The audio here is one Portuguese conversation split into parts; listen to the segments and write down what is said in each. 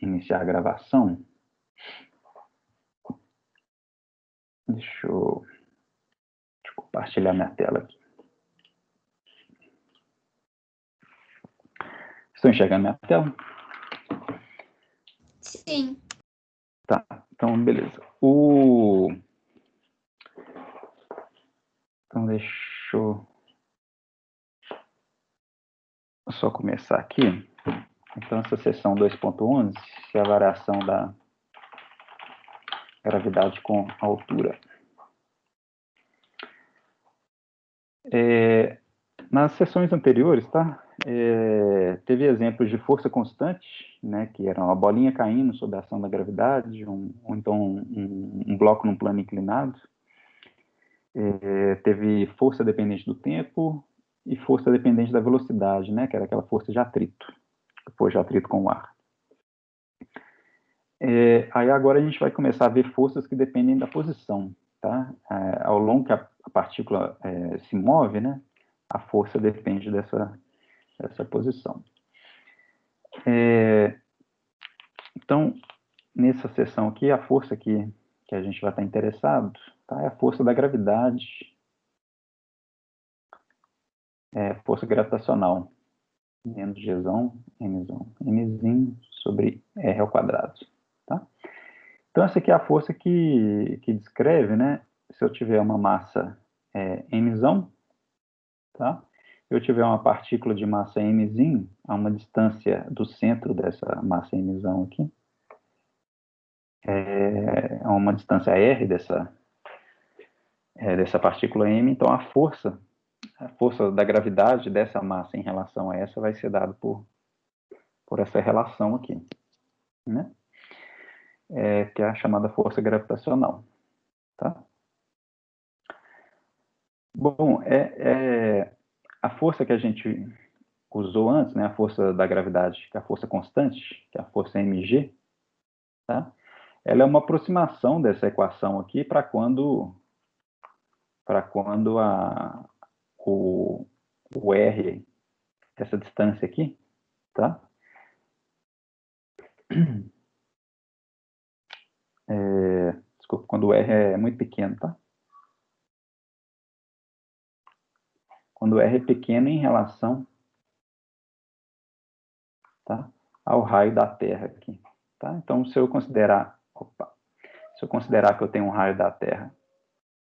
iniciar a gravação. Deixa eu compartilhar minha tela aqui. Estão enxergando minha tela? Sim. Tá, então beleza. Então deixa eu só começar aqui. Então essa seção 2.11 é a variação da gravidade com altura. Nas sessões anteriores, tá? Teve exemplos de força constante, né, que era uma bolinha caindo sob a ação da gravidade, ou então um bloco num plano inclinado. Teve força dependente do tempo e força dependente da velocidade, né, que era aquela força de atrito, depois de atrito com o ar. Aí agora a gente vai começar a ver forças que dependem da posição, tá? Ao longo que a partícula se move, né, a força depende dessa posição. Então, nessa seção aqui, a força que a gente vai estar interessado, tá, é a força da gravidade, força gravitacional, menos Gzão, Mzinho sobre R ao quadrado. Tá? Então, essa aqui é a força que descreve, né, se eu tiver uma massa Mzão, tá? Eu tiver uma partícula de massa Mzinho, a uma distância do centro dessa massa Mzão aqui, a uma distância R dessa partícula M, então a força da gravidade dessa massa em relação a essa vai ser dada por essa relação aqui, né? Que é a chamada força gravitacional, tá? Bom, a força que a gente usou antes, né, a força da gravidade, que é a força constante, que é a força mg, tá? Ela é uma aproximação dessa equação aqui para quando o R, essa distância aqui, tá? Desculpa, quando o R é muito pequeno, tá? Quando o R é pequeno em relação, tá, ao raio da Terra aqui, tá? Então, se eu considerar que eu tenho um raio da Terra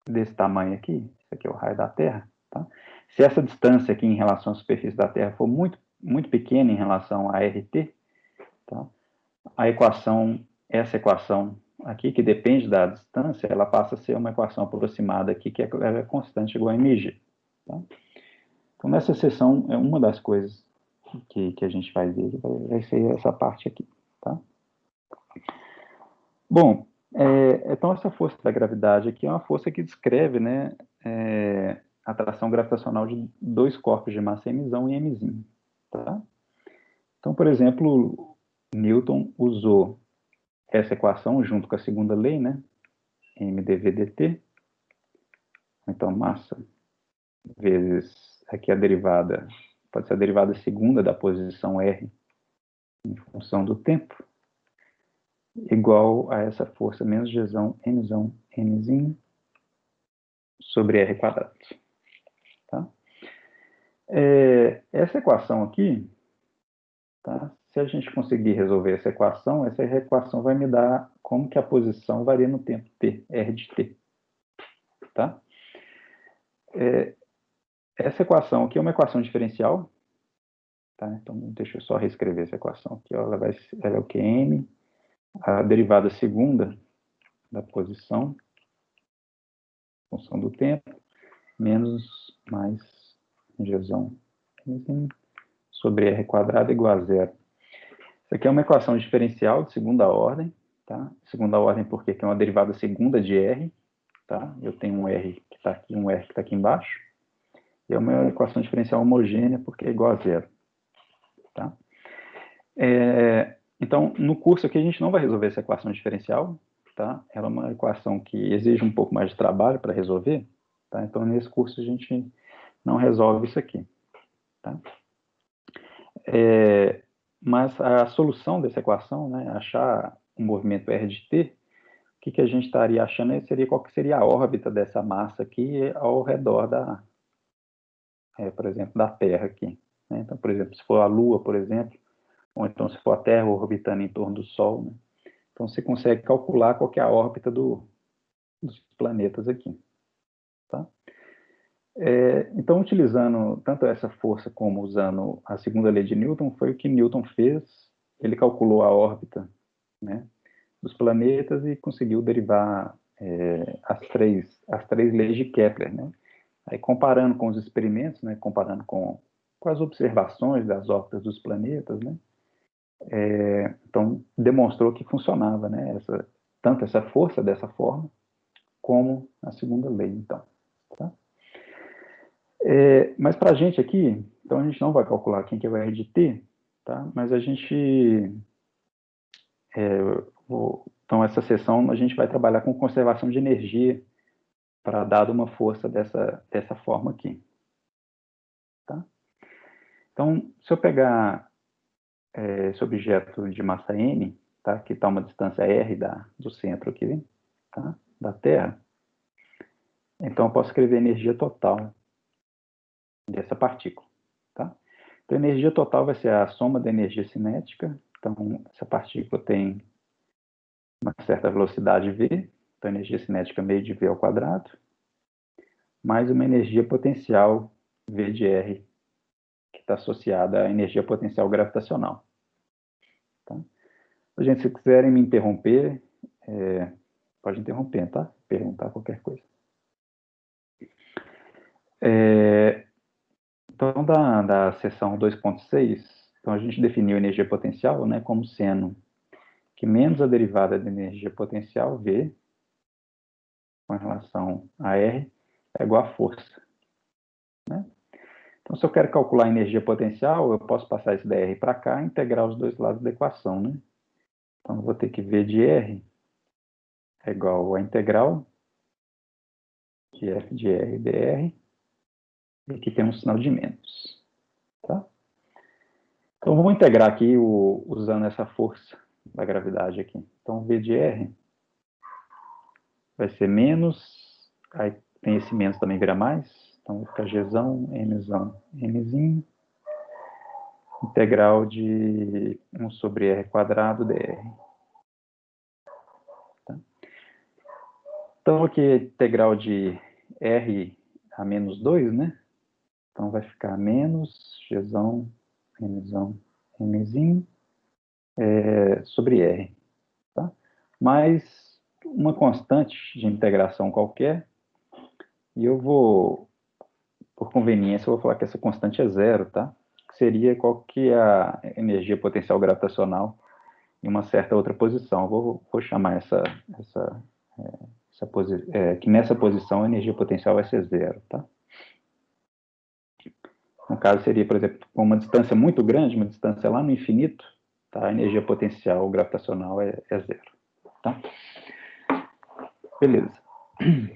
desse tamanho aqui, esse aqui é o raio da Terra, tá? Se essa distância aqui em relação à superfície da Terra for muito, muito pequena em relação a RT, tá? Essa equação aqui, que depende da distância, ela passa a ser uma equação aproximada aqui, que é constante igual a mg, tá? Então, nessa seção, é uma das coisas que a gente vai ver, vai ser essa parte aqui, tá? Bom, então essa força da gravidade aqui é uma força que descreve, né, a atração gravitacional de dois corpos de massa Mzão e Mzinho, tá? Então, por exemplo, Newton usou essa equação junto com a segunda lei, né, mdv/dt, então massa vezes aqui a derivada, pode ser a derivada segunda da posição R em função do tempo, igual a essa força menos Gzão, Mzinho, sobre R quadrado. Tá? Essa equação aqui, tá? Se a gente conseguir resolver essa equação vai me dar como que a posição varia no tempo t, R de t. Tá? Essa equação aqui é uma equação diferencial. Tá? Então, deixa eu só reescrever essa equação aqui. Ó. Ela é o que? M, a derivada segunda da posição, função do tempo, menos mais Gzão sobre R quadrado igual a zero. Isso aqui é uma equação diferencial de segunda ordem, tá? Segunda ordem porque é uma derivada segunda de R, tá? Eu tenho um R que está aqui, um R que está aqui embaixo. E é uma equação diferencial homogênea porque é igual a zero, tá? Então, no curso aqui a gente não vai resolver essa equação diferencial, tá? Ela é uma equação que exige um pouco mais de trabalho para resolver, tá? Então, nesse curso a gente não resolve isso aqui, tá? Mas a solução dessa equação, né, achar um movimento R de t, o que a gente estaria achando seria qual que seria a órbita dessa massa aqui ao redor por exemplo, da Terra aqui. Né? Então, por exemplo, se for a Lua, por exemplo, ou então se for a Terra orbitando em torno do Sol, né? Então você consegue calcular qual que é a órbita dos planetas aqui. Tá? Então, utilizando tanto essa força como usando a segunda lei de Newton, foi o que Newton fez. Ele calculou a órbita, né, dos planetas e conseguiu derivar as três leis de Kepler. Né? Aí, comparando com os experimentos, né, comparando com as observações das órbitas dos planetas, né, então demonstrou que funcionava, né, tanto essa força dessa forma, como a segunda lei, então. Tá? Mas para a gente aqui, então a gente não vai calcular quem que é o R de t, tá? Mas a gente... então essa sessão a gente vai trabalhar com conservação de energia para dado uma força dessa forma aqui. Tá? Então, se eu pegar esse objeto de massa m, tá? Que está uma distância r do centro aqui, tá? Da Terra, então eu posso escrever a energia total dessa partícula. Tá? Então, a energia total vai ser a soma da energia cinética. Então, essa partícula tem uma certa velocidade v, então a energia cinética é meio de v ao quadrado, mais uma energia potencial v de r, que está associada à energia potencial gravitacional. Tá? Gente, se quiserem me interromper, pode interromper, tá? Perguntar qualquer coisa. Então, da seção 2.6, então a gente definiu a energia potencial, né, como sendo que menos a derivada da energia potencial, V, com relação a R, é igual a força. Né? Então, se eu quero calcular a energia potencial, eu posso passar esse dr para cá e integrar os dois lados da equação. Né? Então, eu vou ter que V de R é igual a integral de F de R dr, e aqui tem um sinal de menos. Tá? Então, vamos integrar aqui usando essa força da gravidade aqui. Então, V de R vai ser menos, aí tem esse menos também vira mais, então vai ficar Gzão, Mzão, Mzinho, integral de 1 sobre R quadrado dr. Tá? Então, aqui é integral de R a menos 2, né? Então, vai ficar menos Gzão, Mzão, Mzinho, sobre R. Tá? Mais uma constante de integração qualquer, e eu vou, por conveniência, eu vou falar que essa constante é zero, tá? Que seria qual que é a energia potencial gravitacional em uma certa outra posição. Eu vou chamar que nessa posição a energia potencial vai ser zero, tá? No caso, seria, por exemplo, com uma distância muito grande, uma distância lá no infinito, tá? A energia potencial gravitacional é zero, tá? Beleza.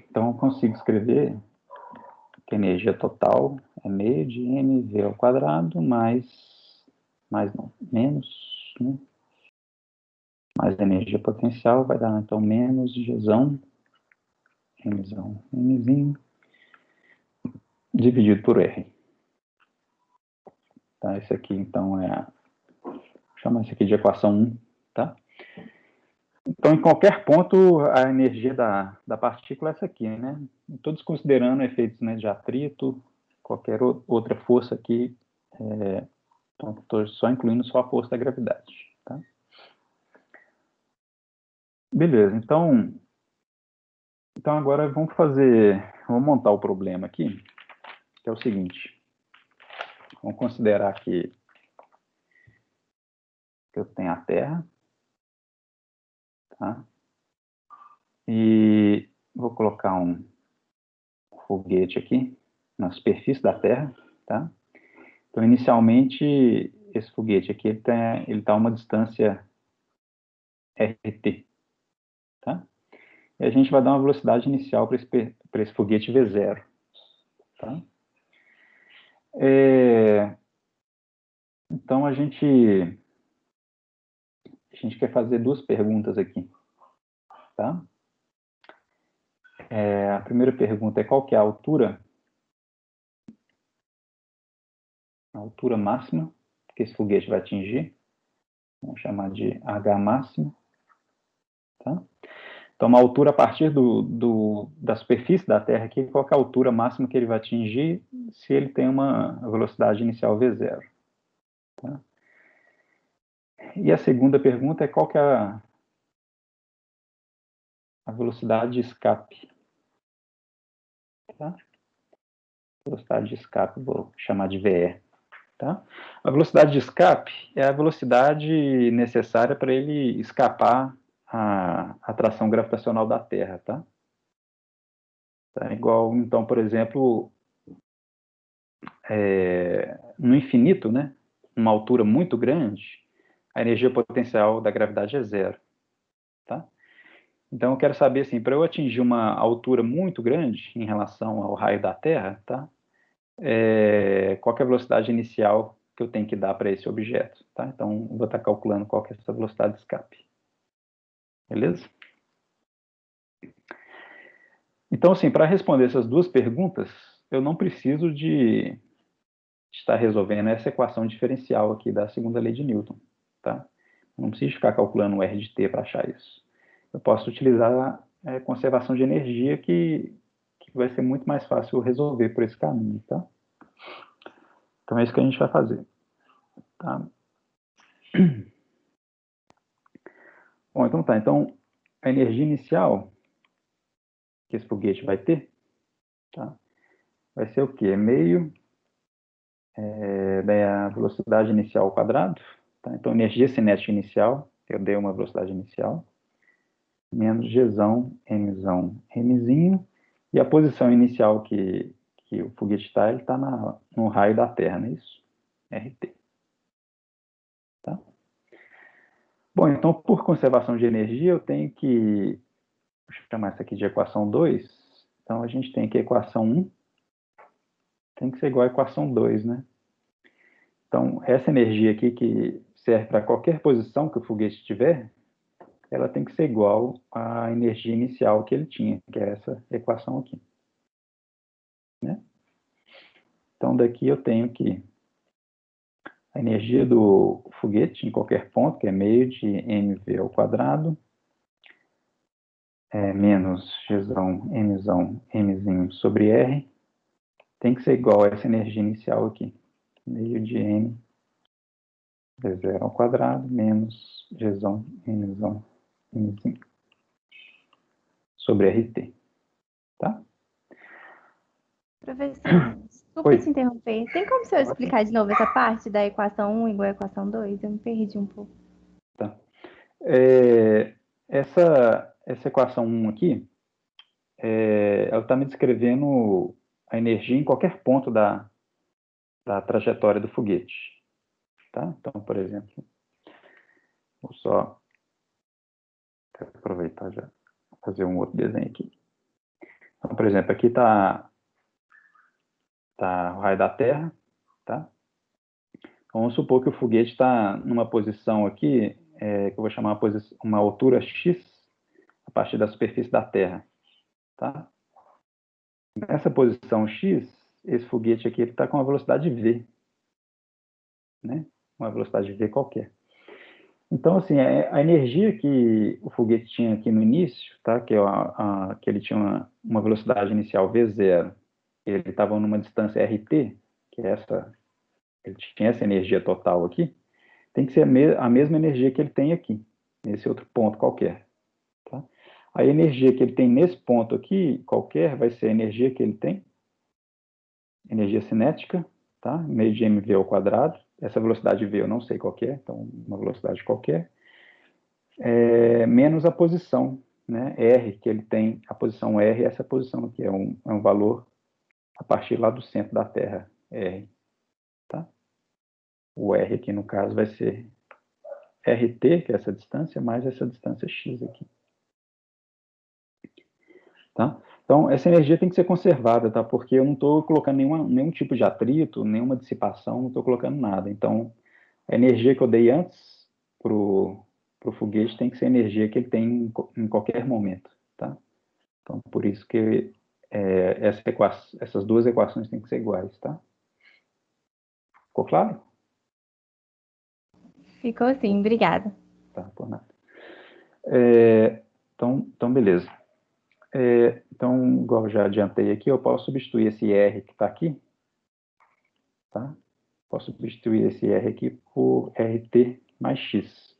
Então, eu consigo escrever que a energia total é meio de mv ao quadrado menos, né? Mais a energia potencial vai dar, então, menos Gzão, Mzão, Mzinho, dividido por R. Tá? Esse aqui, então, vou chamar isso aqui de equação 1, tá? Então, em qualquer ponto, a energia da partícula é essa aqui, né? Todos considerando efeitos, né, de atrito, qualquer outra força aqui, então, estou só incluindo só a força da gravidade, tá? Beleza, então agora vamos montar o problema aqui, que é o seguinte. Vamos considerar que eu tenho a Terra, tá? E vou colocar um foguete aqui na superfície da Terra, tá? Então, inicialmente, esse foguete aqui, ele tá a uma distância RT, tá? E a gente vai dar uma velocidade inicial para esse foguete V0, tá? Então, a gente a gente quer fazer duas perguntas aqui, tá? A primeira pergunta é qual que é a altura máxima que esse foguete vai atingir. Vamos chamar de H máximo, tá? Então, uma altura a partir da superfície da Terra aqui, qual que é a altura máxima que ele vai atingir se ele tem uma velocidade inicial V0. Tá? E a segunda pergunta é qual que é a velocidade de escape. Tá? Velocidade de escape, vou chamar de VE. Tá? A velocidade de escape é a velocidade necessária para ele escapar à atração gravitacional da Terra. Tá? Tá? Igual, então, por exemplo, no infinito, né? Numa altura muito grande, a energia potencial da gravidade é zero. Tá? Então, eu quero saber, assim, para eu atingir uma altura muito grande em relação ao raio da Terra, tá? Qual que é a velocidade inicial que eu tenho que dar para esse objeto? Tá? Então, eu vou estar calculando qual que é essa velocidade de escape. Beleza? Então, assim, para responder essas duas perguntas, eu não preciso de estar resolvendo essa equação diferencial aqui da segunda lei de Newton. Tá? Não preciso ficar calculando o R de t para achar isso. Eu posso utilizar conservação de energia que vai ser muito mais fácil resolver por esse caminho. Tá? Então, é isso que a gente vai fazer. Tá? Bom, então tá. Então, a energia inicial que esse foguete vai ter, tá? Vai ser o quê? Meio da velocidade inicial ao quadrado. Tá? Então, energia cinética inicial, eu dei uma velocidade inicial, menos Gzão, Mzão, Mzinho, e a posição inicial que o foguete está, ele está no raio da Terra, não é isso? RT. Tá? Bom, então, por conservação de energia, eu tenho que, deixa eu chamar essa aqui de equação 2. Então, a gente tem que a equação 1 tem que ser igual à equação 2, né? Então, essa energia aqui que serve para qualquer posição que o foguete tiver, ela tem que ser igual à energia inicial que ele tinha, que é essa equação aqui. Né? Então, daqui eu tenho que a energia do foguete em qualquer ponto, que é meio de mv ao quadrado, menos gzão, mzão, mzinho sobre r, tem que ser igual a essa energia inicial aqui. Meio de m v0 ao quadrado, menos gzão, mzão, mzinho sobre rt. Tá? Professor, desculpa te interromper. Tem como o senhor explicar de novo essa parte da equação 1 igual à equação 2? Eu me perdi um pouco. Tá. Essa equação 1 aqui, ela está me descrevendo a energia em qualquer ponto da trajetória do foguete. Tá? Então, por exemplo, vou só aproveitar já fazer um outro desenho aqui. Então, por exemplo, aqui está o raio da Terra. Tá? Então, vamos supor que o foguete está numa posição aqui, que eu vou chamar uma altura x a partir da superfície da Terra. Tá? Nessa posição x, esse foguete aqui está com uma velocidade v. Né? Uma velocidade v qualquer. Então, assim, a energia que o foguete tinha aqui no início, tá? Que ele tinha uma velocidade inicial v0, ele estava numa distância rt, que é ele tinha essa energia total aqui, tem que ser a mesma energia que ele tem aqui, nesse outro ponto qualquer. Tá? A energia que ele tem nesse ponto aqui, qualquer, vai ser a energia que ele tem, energia cinética, tá? Meio de mv ao quadrado. Essa velocidade v eu não sei qual é, então uma velocidade qualquer. Menos a posição, né? R, que ele tem, a posição R, essa posição aqui, é um valor a partir lá do centro da Terra, R. Tá? O R aqui, no caso, vai ser RT, que é essa distância, mais essa distância x aqui. Tá? Então, essa energia tem que ser conservada, tá? Porque eu não estou colocando nenhum tipo de atrito, nenhuma dissipação, não estou colocando nada. Então, a energia que eu dei antes para o para o foguete tem que ser a energia que ele tem em qualquer momento, tá? Então, por isso que essas duas equações têm que ser iguais, tá? Ficou claro? Ficou sim, obrigada. Tá, por nada. Então, beleza. Então, igual eu já adiantei aqui, eu posso substituir esse R que está aqui, tá? Posso substituir esse R aqui por RT mais X.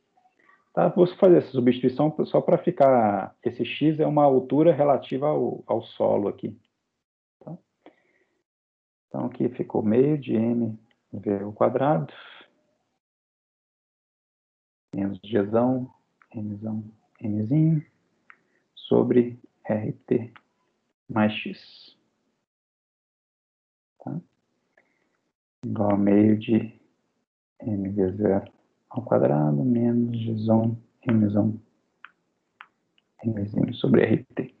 Tá? Vou fazer essa substituição só para ficar... Esse X é uma altura relativa ao solo aqui. Tá? Então, aqui ficou meio de mv ao quadrado, menos Gzão, Mzão, Mzinho, sobre RT mais X. Tá? Igual a meio de mv0 ao quadrado, menos Gzão, Mzão, Mzinho sobre RT.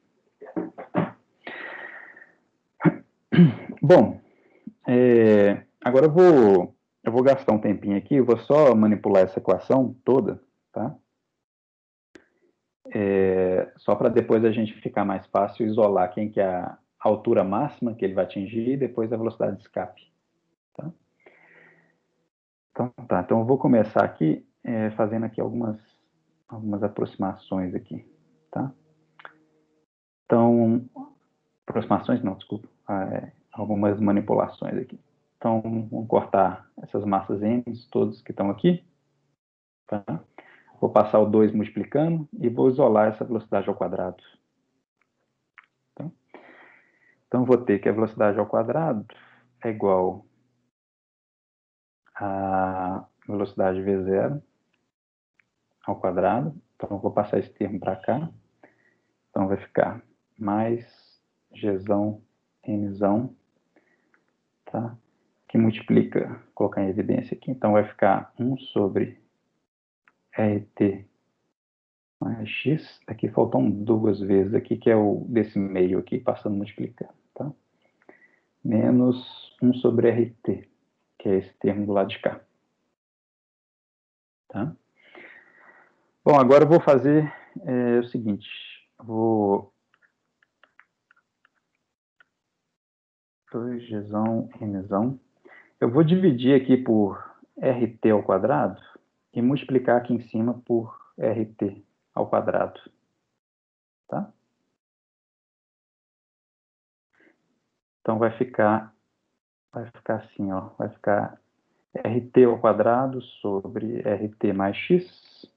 Bom, agora eu vou gastar um tempinho aqui, eu vou só manipular essa equação toda, tá? Só para depois a gente ficar mais fácil isolar quem que é a altura máxima que ele vai atingir e depois a velocidade de escape. Tá? Então eu vou começar aqui fazendo aqui algumas aproximações aqui. Tá? Então, aproximações não, desculpa, algumas manipulações aqui. Então, vamos cortar essas massas N todas que estão aqui. Tá? Vou passar o 2 multiplicando e vou isolar essa velocidade ao quadrado. Tá? Então, vou ter que a velocidade ao quadrado é igual a velocidade V0 ao quadrado. Então, vou passar esse termo para cá. Então, vai ficar mais Gzão, Mzão, tá? Que multiplica, colocar em evidência aqui. Então, vai ficar 1 sobre RT mais X. Aqui faltam duas vezes aqui, que é o desse meio aqui, passando multiplicando, tá? Menos 1 sobre RT, que é esse termo do lado de cá. Tá? Bom, agora eu vou fazer o seguinte. Vou 2Gzão, Mzão. Eu vou dividir aqui por RT ao quadrado e multiplicar aqui em cima por RT ao quadrado. Tá? Então vai ficar assim, ó. Vai ficar RT ao quadrado sobre RT mais X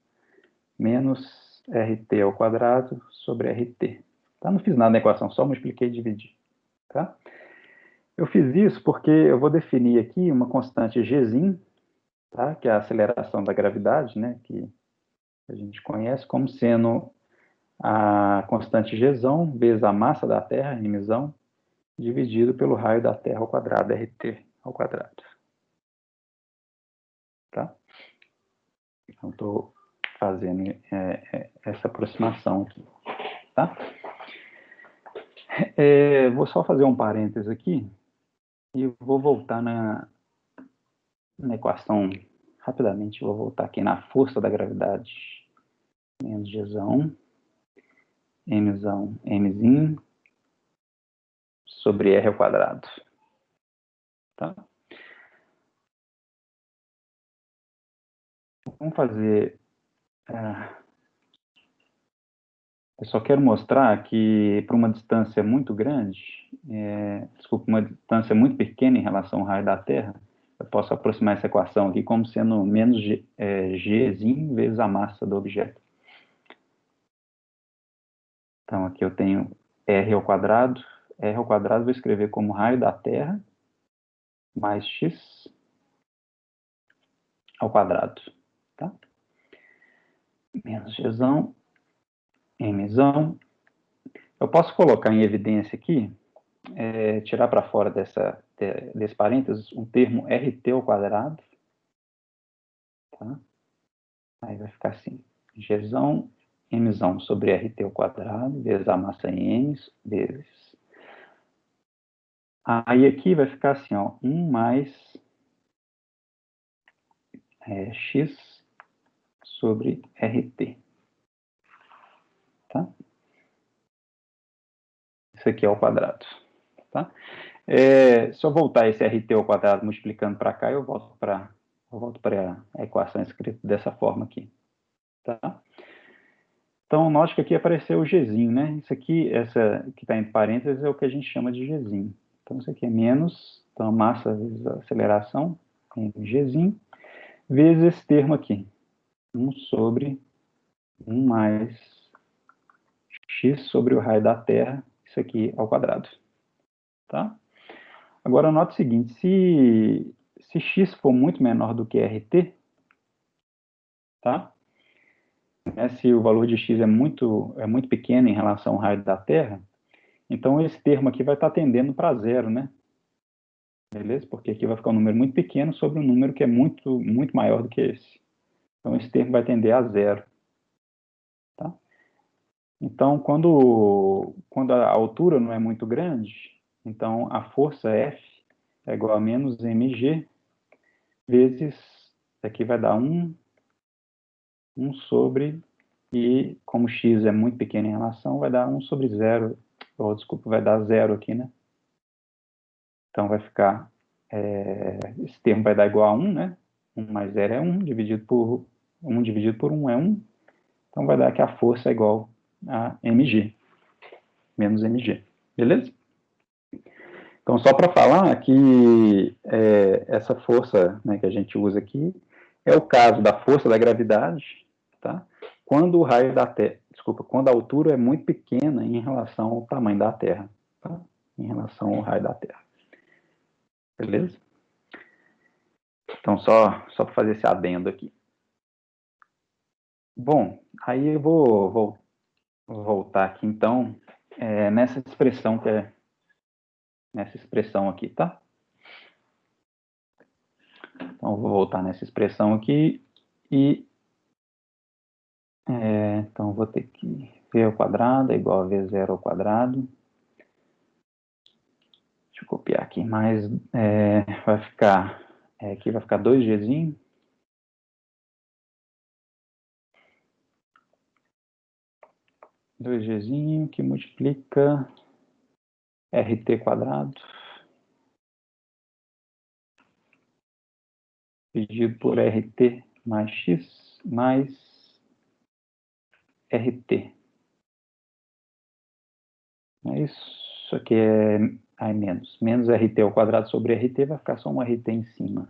menos RT ao quadrado sobre RT. Tá? Não fiz nada na equação, só multipliquei e dividi. Tá? Eu fiz isso porque eu vou definir aqui uma constante Gzinho, tá? Que é a aceleração da gravidade, né? Que a gente conhece como sendo a constante Gzão vezes a massa da Terra, Mzão, dividido pelo raio da Terra ao quadrado, RT ao quadrado. Tá? Então, estou fazendo essa aproximação aqui. Tá? Vou só fazer um parênteses aqui e vou voltar na equação rapidamente. Vou voltar aqui na força da gravidade. Menos Gzão, Mzão, Mzinho, sobre R ao quadrado. Tá? Vamos fazer... eu só quero mostrar que para uma distância muito grande, desculpa, uma distância muito pequena em relação ao raio da Terra, eu posso aproximar essa equação aqui como sendo menos Gzinho vezes a massa do objeto. Então, aqui eu tenho R ao quadrado vou escrever como raio da Terra mais X ao quadrado. Tá? Menos Gzão, Mzão. Eu posso colocar em evidência aqui, tirar para fora desse parênteses, um termo RT ao quadrado. Tá? Aí vai ficar assim, Gzão, Mzão sobre RT ao quadrado, vezes a massa em M, vezes. Aí aqui vai ficar assim, ó, 1 mais X sobre RT. Tá? Isso aqui é ao quadrado. Tá? Se eu voltar esse RT ao quadrado multiplicando para cá, eu volto para a equação escrita dessa forma aqui. Tá? Então, note que aqui apareceu o Gzinho, né? Isso aqui, essa que está entre parênteses, é o que a gente chama de Gzinho. Então, isso aqui é menos, então, massa vezes a aceleração, Gzinho, vezes esse termo aqui. 1 sobre 1 mais x sobre o raio da Terra, isso aqui ao quadrado. Tá? Agora, note o seguinte, se x for muito menor do que RT, tá? Se o valor de x é muito pequeno em relação ao raio da Terra, então esse termo aqui vai estar tendendo para zero, né? Beleza? Porque aqui vai ficar um número muito pequeno sobre um número que é muito, muito maior do que esse. Então esse termo vai tender a zero. Tá? Então, quando a altura não é muito grande, então a força F é igual a menos mg vezes, aqui vai dar 1 sobre, e como x é muito pequeno em relação, vai dar 1 sobre 0, ou desculpa, vai dar 0 aqui, né? Então vai ficar, esse termo vai dar igual a 1, né? 1 mais 0 é 1, dividido por 1 é 1, então vai dar que a força é igual a mg, menos mg, beleza? Então, só para falar que essa força, né, que a gente usa aqui é o caso da força da gravidade, tá? Quando o raio da Terra, quando a altura é muito pequena em relação ao tamanho da Terra, tá? Em relação ao raio da Terra. Beleza? Então, só para fazer esse adendo aqui. Bom, aí eu vou voltar aqui, então, nessa expressão nessa expressão aqui, tá? Então, eu vou voltar nessa expressão aqui e então, vou ter que v ao quadrado é igual a v0 ao quadrado. Deixa eu copiar aqui, mas vai ficar, aqui vai ficar 2gzinho. Que multiplica RT quadrado dividido por RT mais x mais RT. Isso aqui é menos RT ao quadrado sobre RT, vai ficar só um RT em cima.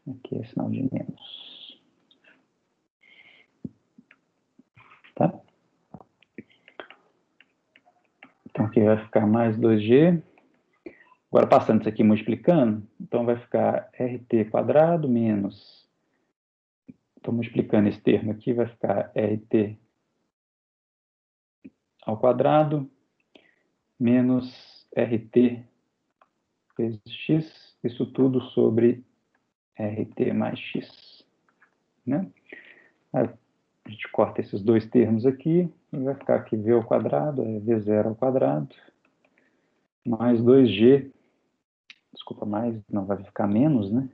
Aqui é sinal de menos. Tá? Então aqui vai ficar mais 2g. Agora passando isso aqui multiplicando, então vai ficar RT quadrado menos, estou multiplicando esse termo aqui, vai ficar RT ao quadrado menos RT vezes x, isso tudo sobre RT mais x. Né? Aí a gente corta esses dois termos aqui, e vai ficar aqui v ao quadrado, v0 ao quadrado, mais 2g, desculpa, mais, não, vai ficar menos, né?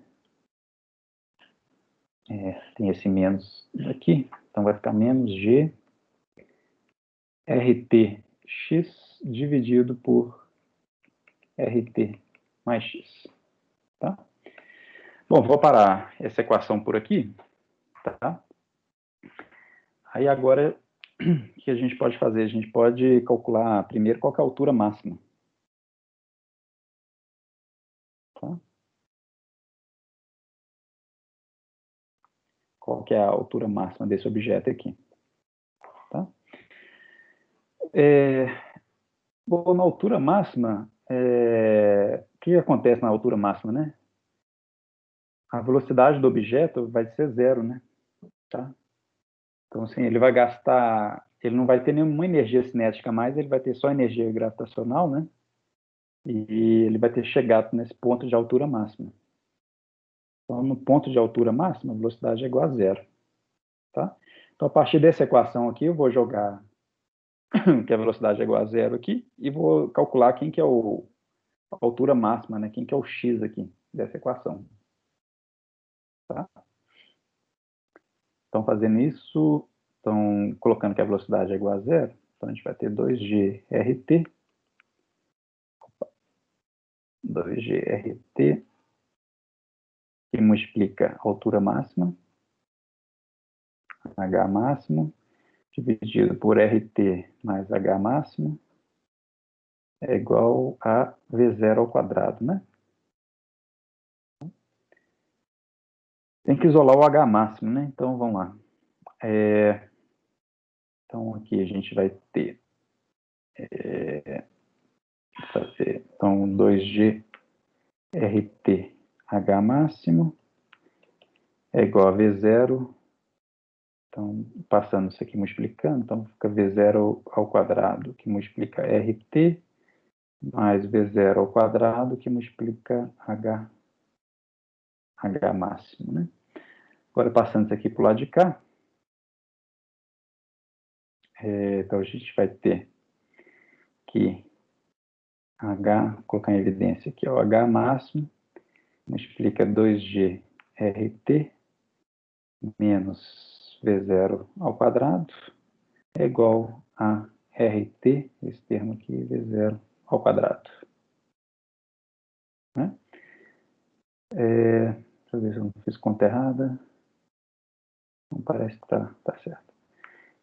Tem esse menos aqui, então vai ficar menos g RTx dividido por RT mais x. Tá? Bom, vou parar essa equação por aqui. Tá? Aí agora, o que a gente pode fazer? A gente pode calcular primeiro qual que é a altura máxima. Tá? Qual que é a altura máxima desse objeto aqui. Tá? Bom, na altura máxima, o que acontece na altura máxima, né? A velocidade do objeto vai ser zero, né? Tá? Então, assim, ele vai gastar, ele não vai ter nenhuma energia cinética mais, ele vai ter só energia gravitacional, né? E ele vai ter chegado nesse ponto de altura máxima. Então, no ponto de altura máxima, a velocidade é igual a zero. Tá? Então, a partir dessa equação aqui, eu vou jogar que a velocidade é igual a zero aqui, e vou calcular quem que é a altura máxima, né? Quem que é o x aqui dessa equação. Tá? Então, fazendo isso, então, colocando que a velocidade é igual a zero, então a gente vai ter 2GRT, 2GRT, que multiplica a altura máxima, H máximo, dividido por RT mais H máximo, é igual a V0 ao quadrado, né? Tem que isolar o H máximo, né? Então, vamos lá. Então, aqui a gente vai ter... então, 2G RT H máximo é igual a V0. Então, passando isso aqui, multiplicando, então fica V0 ao quadrado, que multiplica RT, mais V0 ao quadrado, que multiplica H máximo, né? Agora, passando isso aqui para o lado de cá, então a gente vai ter que H, colocar em evidência aqui, o H máximo, multiplica 2G RT, menos V0 ao quadrado, é igual a RT, esse termo aqui, V0 ao quadrado. Né? Deixa eu ver se eu não fiz conta errada. Não parece que tá certo.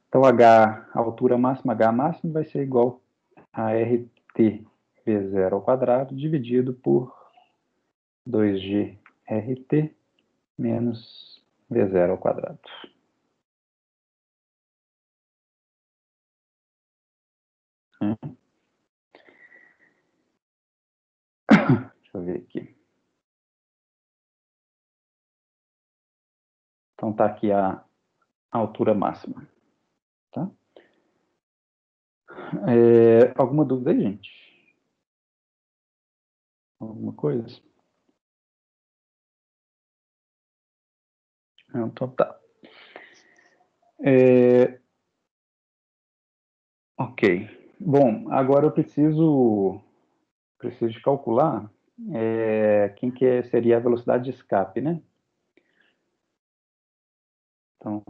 Então, a altura máxima, H máximo, vai ser igual a RT V0 ao quadrado, dividido por 2G RT menos V0 ao quadrado. Deixa eu ver aqui. Então, está aqui a altura máxima. Tá? Alguma dúvida aí, gente? Alguma coisa? Não, então tá. Ok. Bom, agora eu preciso de calcular quem que seria a velocidade de escape, né? Então,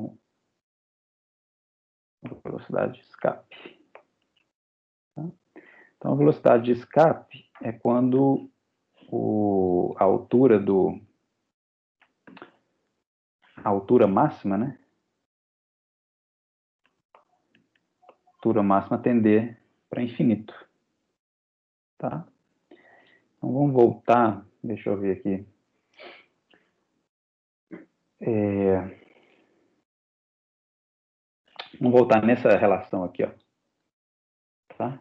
velocidade de escape. Tá? Então, a velocidade de escape é quando a altura máxima, né? A altura máxima tender para infinito. Tá? Então, vamos voltar. Deixa eu ver aqui. Vamos voltar nessa relação aqui, ó. Tá?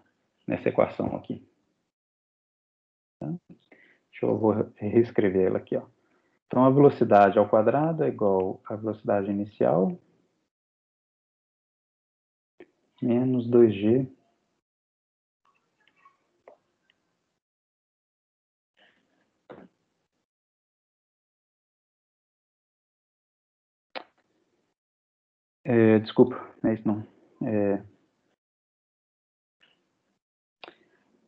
Nessa equação aqui. Tá? Vou reescrever ela aqui, ó. Então, a velocidade ao quadrado é igual à velocidade inicial menos 2G desculpa, não é isso não.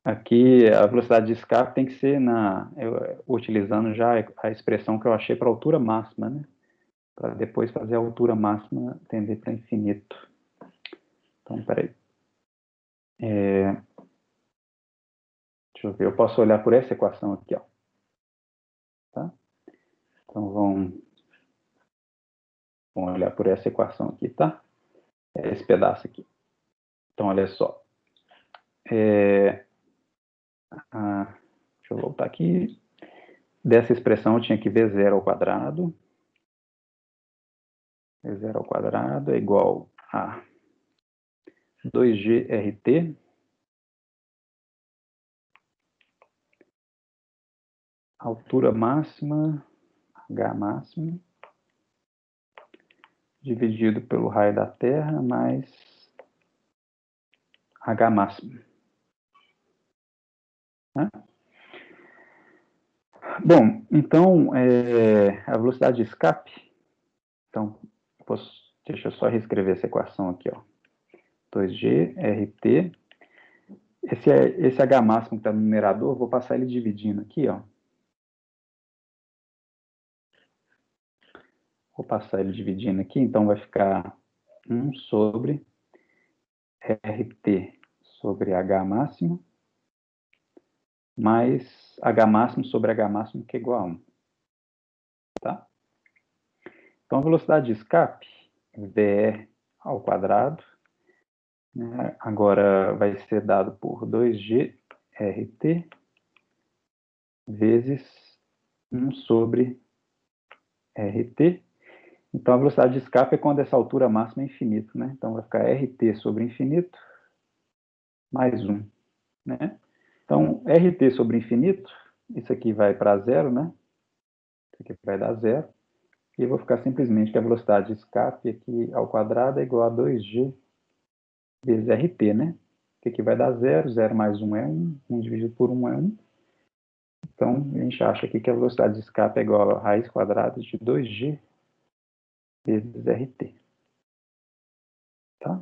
Aqui, a velocidade de escape tem que ser utilizando já a expressão que eu achei para a altura máxima, né? Para depois fazer a altura máxima tender para infinito. Então, peraí. Deixa eu ver, eu posso olhar por essa equação aqui, ó. Tá? Então, vamos olhar por essa equação aqui, tá? Esse pedaço aqui. Então, olha só. Deixa eu voltar aqui. Dessa expressão, eu tinha que V0 ao quadrado. V0 ao quadrado é igual a 2GRT altura máxima, H máximo, dividido pelo raio da Terra, mais H máximo. Né? Bom, então, a velocidade de escape, então, deixa eu só reescrever essa equação aqui, ó. 2G, RT, esse H máximo que está no numerador, eu vou passar ele dividindo aqui, ó. Vou passar ele dividindo aqui, então vai ficar 1 sobre RT sobre H máximo, mais H máximo sobre H máximo, que é igual a 1. Tá? Então, a velocidade de escape, VR ao quadrado, né, agora vai ser dado por 2G RT vezes 1 sobre RT. Então, a velocidade de escape é quando essa altura máxima é infinito, né? Então, vai ficar RT sobre infinito mais 1, né? Então, RT sobre infinito, isso aqui vai para zero, né? Isso aqui vai dar zero. E eu vou ficar simplesmente que a velocidade de escape aqui ao quadrado é igual a 2G vezes RT, né? Que aqui vai dar zero, 0 mais 1 é 1, 1 dividido por 1 é 1. Então, a gente acha aqui que a velocidade de escape é igual a raiz quadrada de 2G vezes RT. Tá?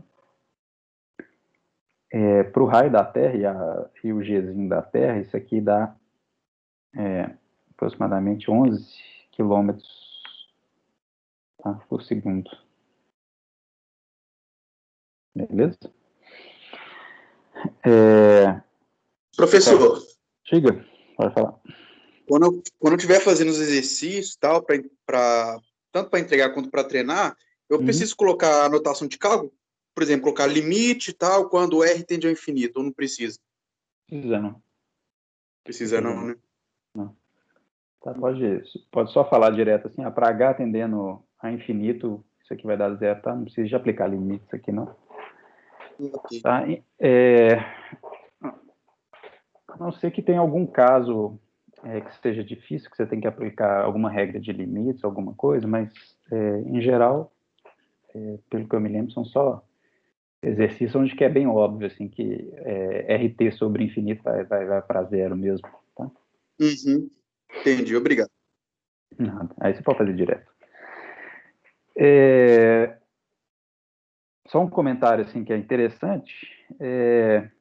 Para o raio da Terra e o Gzinho da Terra, isso aqui dá aproximadamente 11 km, tá, por segundo. Beleza? Professor, Diga, pode falar. quando eu estiver fazendo os exercícios, tal, tanto para entregar quanto para treinar, eu preciso colocar a anotação de cálculo? Por exemplo, colocar limite e tal, quando o R tende ao infinito, ou não precisa? Precisa não. Precisa não, né? Não. Tá, pode só falar direto assim, para H tendendo a infinito, isso aqui vai dar zero, tá? Não precisa de aplicar limites aqui, não. Okay. Tá? A não ser que tenha algum caso que seja difícil, que você tem que aplicar alguma regra de limites, alguma coisa, mas, em geral, pelo que eu me lembro, são só exercícios onde que é bem óbvio, assim, que RT sobre infinito vai para zero mesmo, tá? Uhum. Entendi, obrigado. Nada. Aí você pode fazer direto. Só um comentário, assim, que é interessante,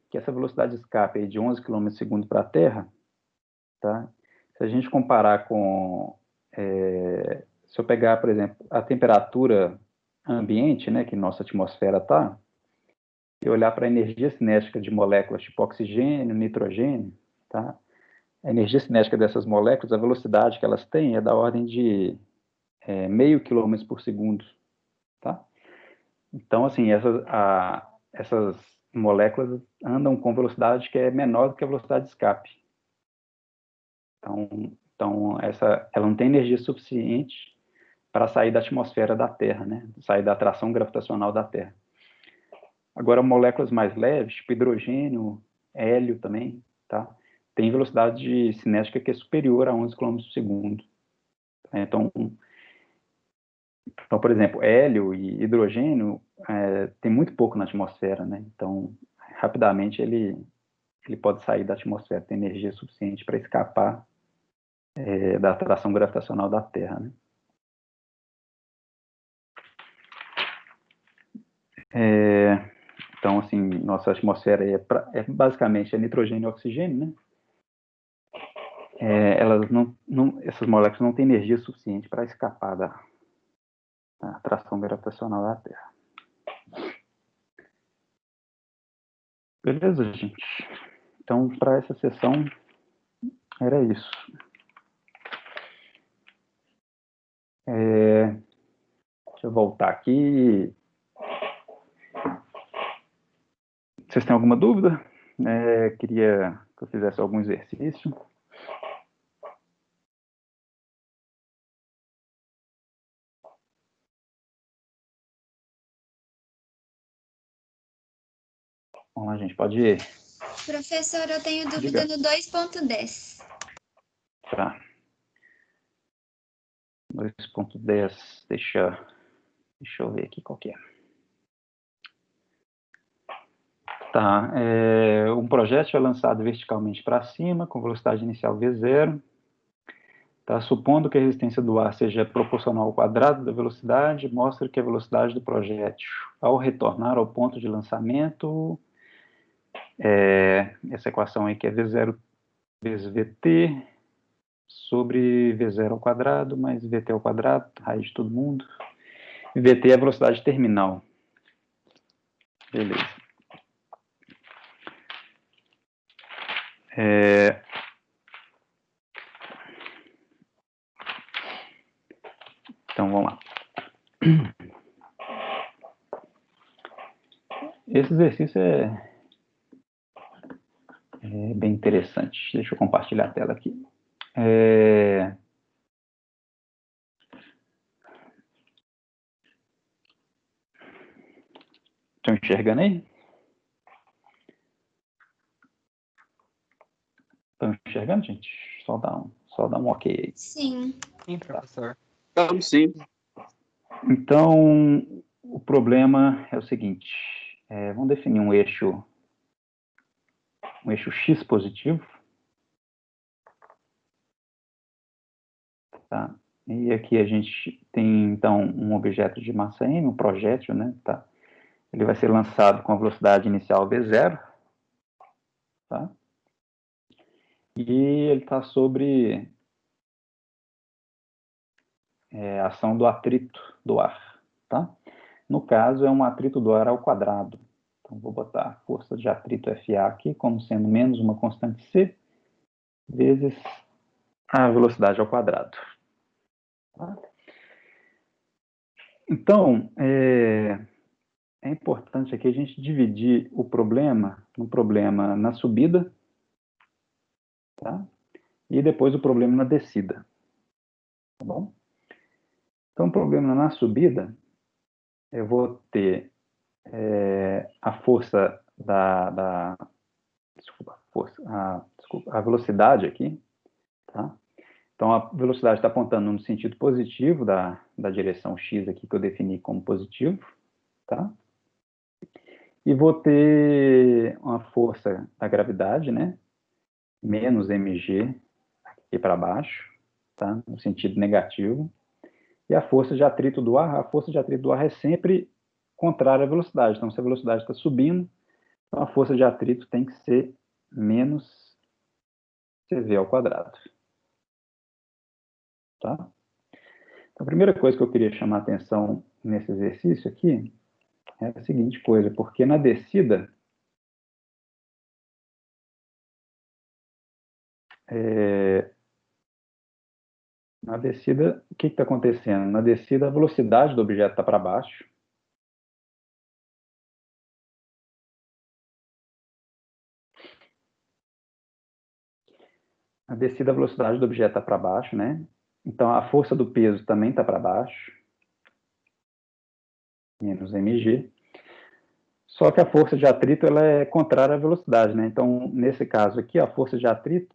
que essa velocidade de escape aí de 11 km por segundo para a Terra, tá? Se a gente comparar com, se eu pegar, por exemplo, a temperatura ambiente, né, que nossa atmosfera está, e olhar para a energia cinética de moléculas tipo oxigênio, nitrogênio, tá? A energia cinética dessas moléculas, a velocidade que elas têm é da ordem de meio quilômetro por segundo, tá? Então, assim, essas moléculas andam com velocidade que é menor do que a velocidade de escape. Então ela não tem energia suficiente para sair da atmosfera da Terra, né? Sair da atração gravitacional da Terra. Agora, moléculas mais leves, tipo hidrogênio, hélio também, tá? Tem velocidade cinética que é superior a 11 km por segundo. Então, por exemplo, hélio e hidrogênio tem muito pouco na atmosfera, né? Então, rapidamente ele pode sair da atmosfera, tem energia suficiente para escapar da atração gravitacional da Terra, né? Então, assim, nossa atmosfera basicamente nitrogênio e oxigênio, né? Essas moléculas não têm energia suficiente para escapar da atração gravitacional da Terra. Beleza, gente? Então, para essa sessão, era isso. Deixa eu voltar aqui. Vocês têm alguma dúvida? Queria que eu fizesse algum exercício. Vamos lá, gente, pode ir. Professor, eu tenho dúvida no 2.10. Tá. 2.10, deixa eu ver aqui qual que é. Tá, um projétil é lançado verticalmente para cima, com velocidade inicial V0. Tá, supondo que a resistência do ar seja proporcional ao quadrado da velocidade, mostra que a velocidade do projétil, ao retornar ao ponto de lançamento, essa equação aí que é V0 vezes VT, sobre V0 ao quadrado mais VT ao quadrado, raiz de todo mundo. VT é a velocidade terminal. Beleza. Então, vamos lá. Esse exercício é bem interessante. Deixa eu compartilhar a tela aqui. Estão enxergando aí? Estão enxergando, gente? Só dá um ok aí. Sim. Sim, professor. Estamos sim. Então, o problema é o seguinte. Vamos definir um eixo x positivo. Tá? E aqui a gente tem, então, um objeto de massa m, um projétil, né? Tá? Ele vai ser lançado com a velocidade inicial v0. Tá? E ele está sobre a ação do atrito do ar. Tá? No caso, é um atrito do ar ao quadrado. Então, vou botar a força de atrito FA aqui como sendo menos uma constante C vezes a velocidade ao quadrado. Tá? Então, é importante aqui a gente dividir o problema no problema na subida, tá? E depois o problema na descida. Tá bom? Então, o problema na subida, eu vou ter a força a velocidade aqui, tá? Então, a velocidade está apontando no sentido positivo da direção x aqui, que eu defini como positivo, tá? E vou ter uma força da gravidade, né? Menos mg aqui para baixo, tá? No sentido negativo. E a força de atrito do ar é sempre contrária à velocidade. Então, se a velocidade está subindo, então a força de atrito tem que ser menos CV ao quadrado. Tá? Então, a primeira coisa que eu queria chamar a atenção nesse exercício aqui é a seguinte coisa, porque na descida, o que está acontecendo? Na descida, a velocidade do objeto está para baixo. Na descida, a velocidade do objeto está para baixo, né? Então, a força do peso também está para baixo. Menos mg. Só que a força de atrito ela é contrária à velocidade, né? Então, nesse caso aqui, a força de atrito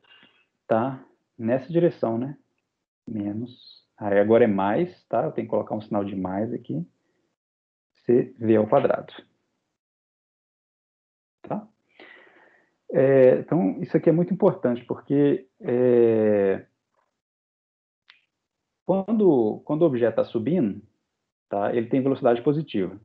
está nessa direção, né? Menos. Aí agora é mais, tá? Eu tenho que colocar um sinal de mais aqui. CV ao quadrado. Tá? Então, isso aqui é muito importante, porque quando o objeto está subindo, tá? Ele tem velocidade positiva.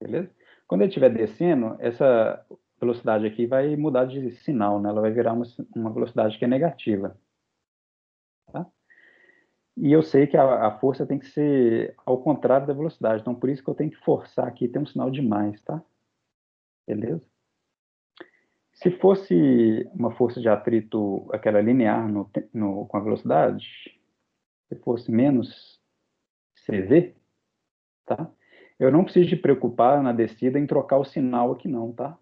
Beleza? Quando ele estiver descendo, essa velocidade aqui vai mudar de sinal, né? Ela vai virar uma velocidade que é negativa. Tá? E eu sei que a força tem que ser ao contrário da velocidade. Então, por isso que eu tenho que forçar aqui, tem um sinal de mais, tá? Beleza? Se fosse uma força de atrito, aquela linear com a velocidade, se fosse menos CV, tá? Eu não preciso de preocupar na descida em trocar o sinal aqui não, tá?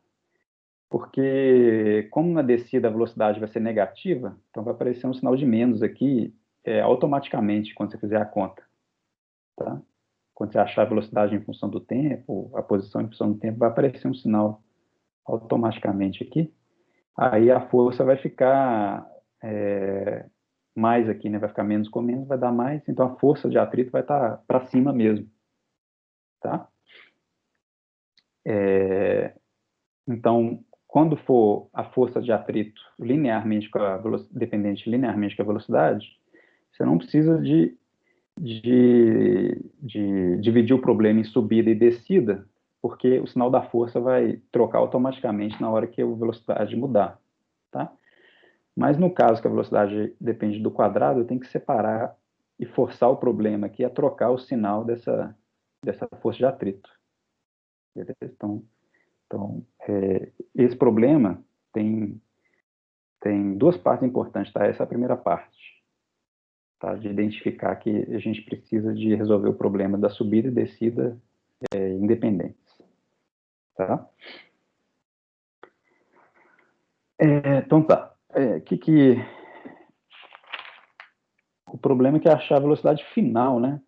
Porque, como na descida a velocidade vai ser negativa, então vai aparecer um sinal de menos aqui automaticamente quando você fizer a conta. Tá? Quando você achar a velocidade em função do tempo, a posição em função do tempo, vai aparecer um sinal automaticamente aqui. Aí a força vai ficar mais aqui, né? Vai ficar menos com menos, vai dar mais. Então a força de atrito vai estar para cima mesmo. Tá? Então, quando for a força de atrito dependente linearmente com a velocidade, você não precisa de dividir o problema em subida e descida, porque o sinal da força vai trocar automaticamente na hora que a velocidade mudar. Tá? Mas no caso que a velocidade depende do quadrado, eu tenho que separar e forçar o problema aqui a trocar o sinal dessa força de atrito. Beleza? Então esse problema tem duas partes importantes, tá? Essa é a primeira parte, tá? De identificar que a gente precisa de resolver o problema da subida e descida independentes, tá? Então tá. O problema é que é achar a velocidade final, né?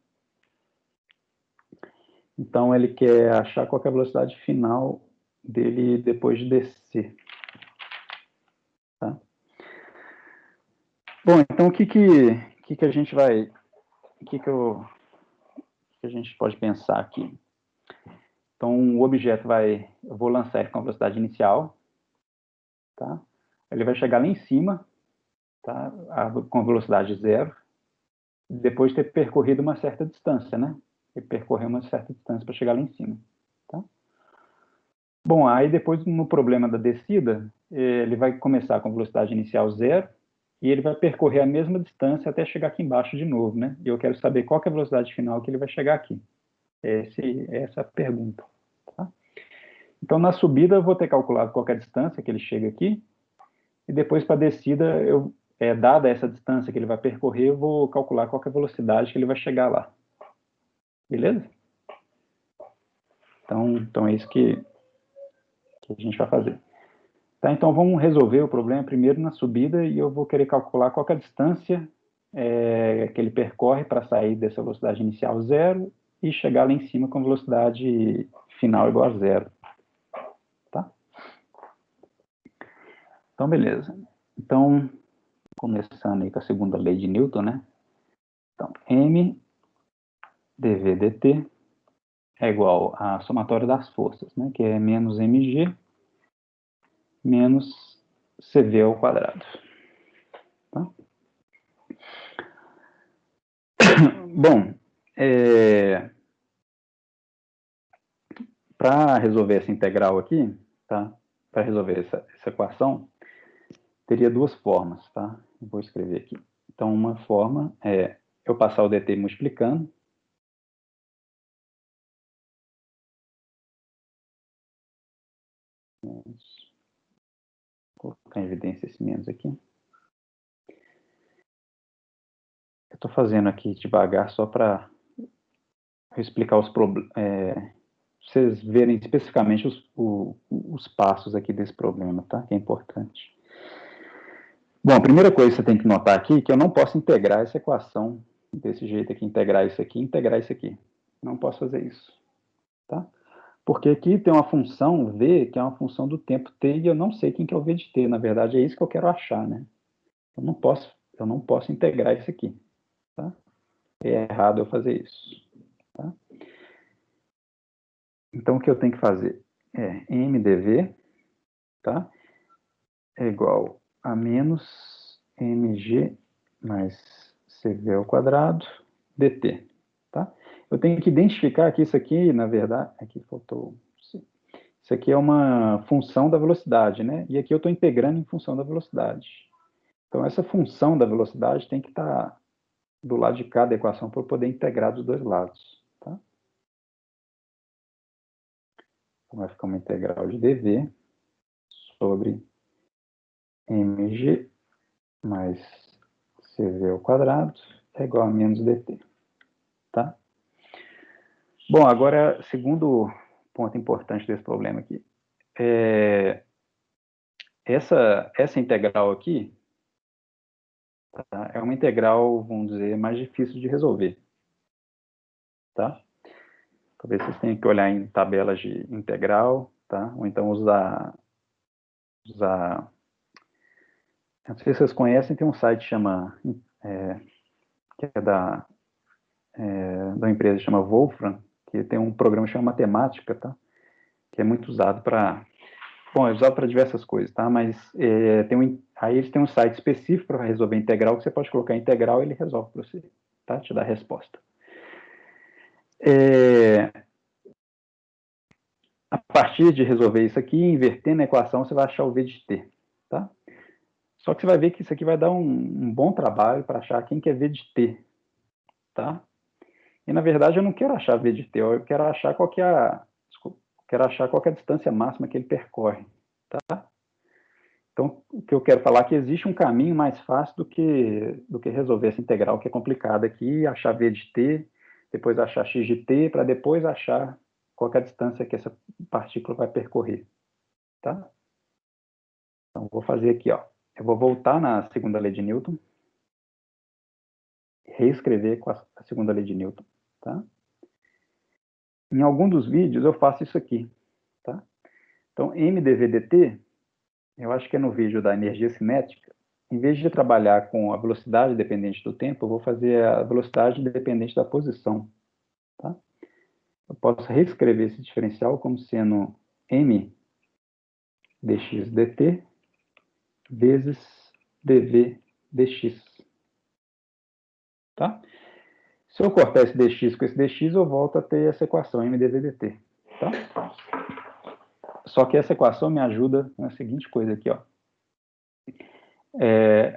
Então ele quer achar qual é a velocidade final dele depois de descer. Tá? Bom, então o que a gente vai... O que a gente pode pensar aqui? Então o objeto eu vou lançar ele com a velocidade inicial, tá? Ele vai chegar lá em cima, tá? Com a velocidade zero, depois de ter percorrido uma certa distância, né? Ele percorreu uma certa distância para chegar lá em cima, tá? Bom, aí depois no problema da descida, ele vai começar com velocidade inicial zero e ele vai percorrer a mesma distância até chegar aqui embaixo de novo, né? E eu quero saber qual que é a velocidade final que ele vai chegar aqui. Essa é a pergunta, tá? Então, na subida, eu vou ter calculado qual que é a distância que ele chega aqui, e depois, para a descida, dada essa distância que ele vai percorrer, eu vou calcular qual que é a velocidade que ele vai chegar lá. Beleza? Então é isso que a gente vai fazer. Tá, então, vamos resolver o problema primeiro na subida, e eu vou querer calcular qual que é a distância que ele percorre para sair dessa velocidade inicial zero e chegar lá em cima com velocidade final igual a zero. Tá? Então, beleza. Então, começando aí com a segunda lei de Newton, né? Então, M dV dt é igual à somatória das forças, né? Que é menos mg menos cv ao quadrado. Tá? Bom, para resolver essa integral aqui, tá? Para resolver essa equação, teria duas formas, tá? Vou escrever aqui. Então, uma forma é eu passar o dt multiplicando. Vou colocar em evidência esse menos aqui. Eu estou fazendo aqui devagar só para explicar os problemas, vocês verem especificamente os passos aqui desse problema, tá? Que é importante. Bom, a primeira coisa que você tem que notar aqui é que eu não posso integrar essa equação desse jeito aqui, integrar isso aqui. Não posso fazer isso, tá? Porque aqui tem uma função v, que é uma função do tempo t, e eu não sei quem que é o v de t. Na verdade, é isso que eu quero achar, né? Eu não posso integrar isso aqui, tá? É errado eu fazer isso, tá? Então, o que eu tenho que fazer é mdv, tá? É igual a menos mg mais cv ao quadrado dt, tá? Eu tenho que identificar que isso aqui, na verdade, aqui faltou... Isso aqui é uma função da velocidade, né? E aqui eu estou integrando em função da velocidade. Então, essa função da velocidade tem que estar do lado de cada equação para eu poder integrar dos dois lados, tá? Então, vai ficar uma integral de dv sobre mg mais cv ao quadrado é igual a menos dt, tá? Bom, agora, segundo ponto importante desse problema aqui. Essa integral aqui, tá, é uma integral, vamos dizer, mais difícil de resolver, tá? Talvez vocês tenham que olhar em tabelas de integral, tá? Ou então usar não sei se vocês conhecem, tem um site que chama, que é da empresa que chama Wolfram, que tem um programa que chama Matemática, tá? Que é muito usado para... Bom, é usado para diversas coisas, tá? Mas aí eles têm um site específico para resolver integral, que você pode colocar integral e ele resolve para você, tá? Te dá a resposta. A partir de resolver isso aqui, invertendo a equação, você vai achar o v de t, tá? Só que você vai ver que isso aqui vai dar um bom trabalho para achar quem quer V de t, tá? E, na verdade, eu não quero achar V de t, eu quero achar qual que é a distância máxima que ele percorre, tá? Então, o que eu quero falar é que existe um caminho mais fácil do que resolver essa integral que é complicada aqui, achar V de t, depois achar x de t, para depois achar qual que é a distância que essa partícula vai percorrer, tá? Então, vou fazer aqui, ó. Eu vou voltar na segunda lei de Newton, reescrever com a segunda lei de Newton, tá? Em algum dos vídeos eu faço isso aqui, tá? Então, mdv dt, eu acho que é no vídeo da energia cinética, em vez de trabalhar com a velocidade dependente do tempo, eu vou fazer a velocidade dependente da posição, tá? Eu posso reescrever esse diferencial como sendo m dx dt vezes dv dx, tá? Se eu cortar esse dx com esse dx, eu volto a ter essa equação mdv dt, tá? Só que essa equação me ajuda na seguinte coisa aqui, ó.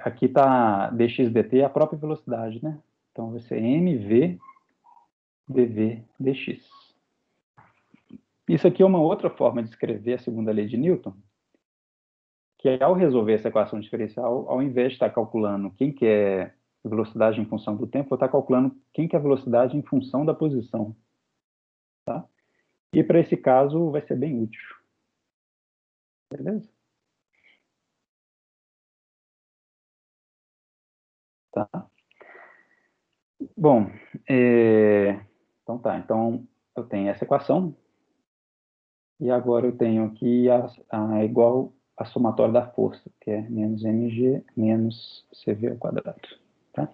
Aqui está dx dt, a própria velocidade, né? Então vai ser mv dv dx. Isso aqui é uma outra forma de escrever a segunda lei de Newton, que é ao resolver essa equação diferencial, ao invés de estar calculando quem que é velocidade em função do tempo, eu vou estar calculando quem que é a velocidade em função da posição, tá? E para esse caso vai ser bem útil. Beleza? Tá. Bom, então tá. Então eu tenho essa equação e agora eu tenho aqui igual a somatória da força, que é menos mg menos cv ao quadrado. Tá?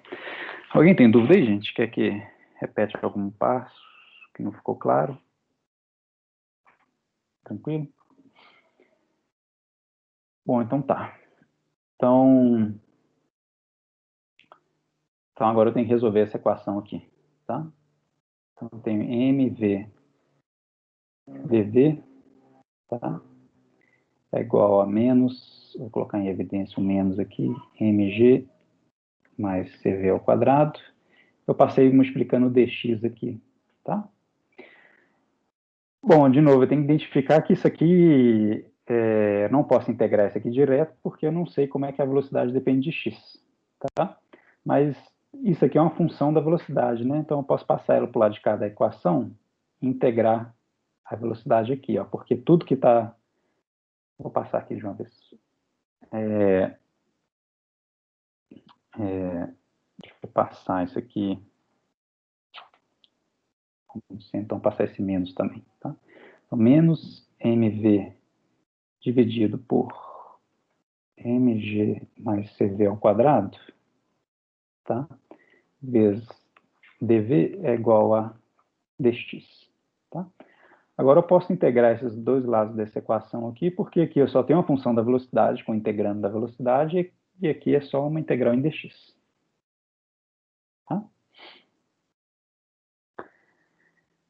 Alguém tem dúvida aí, gente? Quer que repete algum passo que não ficou claro? Tranquilo? Bom, então tá. Então agora eu tenho que resolver essa equação aqui, tá? Então eu tenho mv dv, tá? É igual a menos, vou colocar em evidência o menos aqui, mg mais cv ao quadrado. Eu passei multiplicando o dx aqui, tá? Bom, de novo, eu tenho que identificar que isso aqui, não posso integrar isso aqui direto, porque eu não sei como é que a velocidade depende de x, tá? Mas isso aqui é uma função da velocidade, né? Então eu posso passar ela para o lado de cada equação e integrar a velocidade aqui, ó, porque tudo que está... Vou passar aqui de uma vez. Deixa eu passar isso aqui. Então, passar esse menos também, tá? Então, menos mv dividido por mg mais cv ao quadrado, tá? Vezes dv é igual a dx, tá? Agora eu posso integrar esses dois lados dessa equação aqui, porque aqui eu só tenho uma função da velocidade com integrando da velocidade, e aqui é só uma integral em dx. Tá?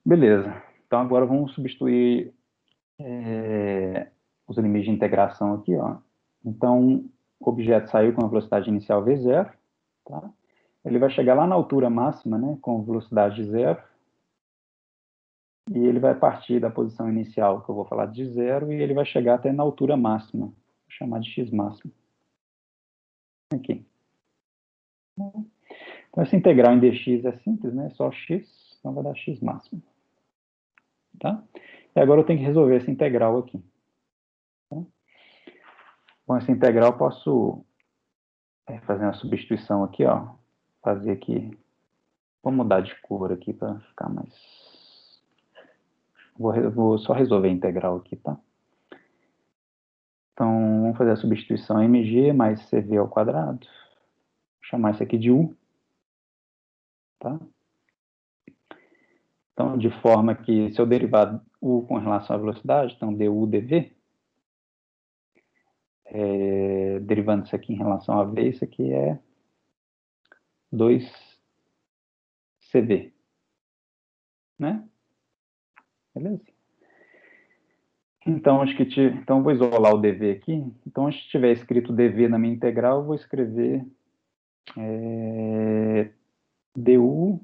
Beleza. Então agora vamos substituir os limites de integração aqui, ó. Então o objeto saiu com a velocidade inicial v0, tá? Ele vai chegar lá na altura máxima, né, com velocidade de 0, e ele vai partir da posição inicial, que eu vou falar de 0, e ele vai chegar até na altura máxima, vou chamar de x máximo. Aqui. Então, essa integral em dx é simples, né? É só x, então vai dar x máximo. Tá? E agora eu tenho que resolver essa integral aqui. Tá? Com essa integral eu posso fazer uma substituição aqui, ó. Fazer aqui... Vou mudar de cor aqui para ficar mais... Vou só resolver a integral aqui, tá? Então, vamos fazer a substituição mg mais cv ao quadrado. Vou chamar isso aqui de u. Tá? Então, de forma que, se eu derivar u com relação à velocidade, então du dv, derivando isso aqui em relação a v, isso aqui é 2cv. Né? Beleza? Então, então, vou isolar o dv aqui. Então, se tiver escrito dv na minha integral, eu vou escrever du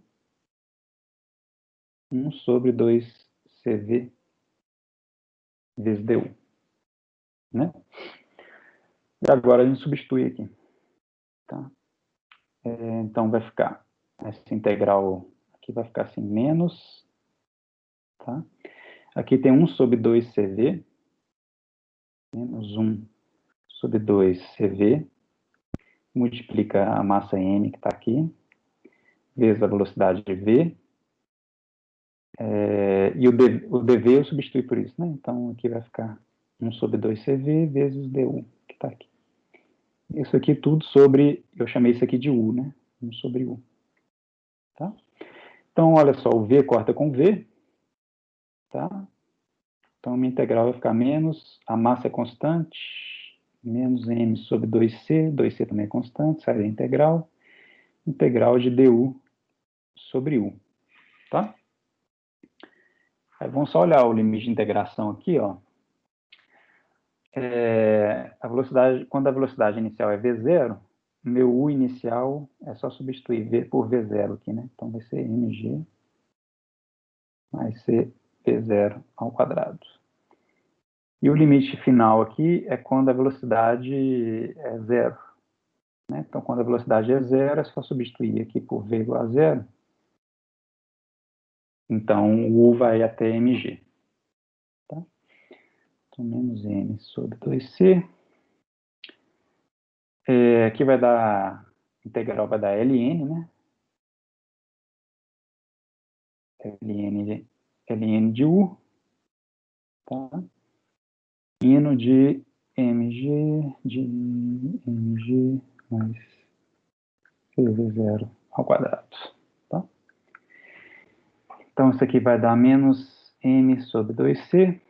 1 sobre 2cv vezes du. Né? E agora a gente substitui aqui. Tá? Então, vai ficar essa integral aqui vai ficar assim, menos. Tá? Aqui tem 1 sobre 2cv, menos 1 sobre 2cv, multiplica a massa m que está aqui, vezes a velocidade v, e o dv eu substitui por isso, né? Então, aqui vai ficar 1 sobre 2cv vezes du, que está aqui. Isso aqui tudo sobre, eu chamei isso aqui de u, né? 1 sobre u. Tá? Então, olha só, o v corta com v, tá? Então, a minha integral vai ficar menos, a massa é constante, menos m sobre 2c, 2c também é constante, sai da integral de du sobre u, tá? Aí vamos só olhar o limite de integração aqui, ó. Quando a velocidade inicial é v0, meu u inicial é só substituir v por v0 aqui, né? Então vai ser mg mais c v0 ao quadrado. E o limite final aqui é quando a velocidade é zero. Né? Então, quando a velocidade é zero, é só substituir aqui por v igual a zero. Então, o u vai até mg. Tá? Então, menos m sobre 2c. Aqui vai dar, a integral vai dar ln, né? ln de u. Tá? Hino de mg mais cv0 ao quadrado. Tá? Então, isso aqui vai dar menos m sobre 2c.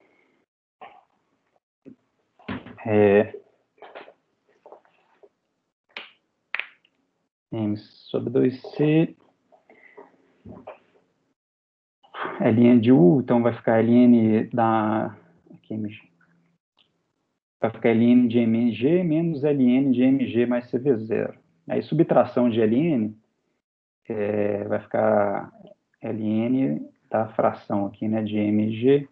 M sobre 2c. Ln de u, então vai ficar ln da... Aqui, mg. Vai ficar ln de mg menos ln de mg mais cv0. Aí, subtração de ln vai ficar ln da fração aqui, né, de mg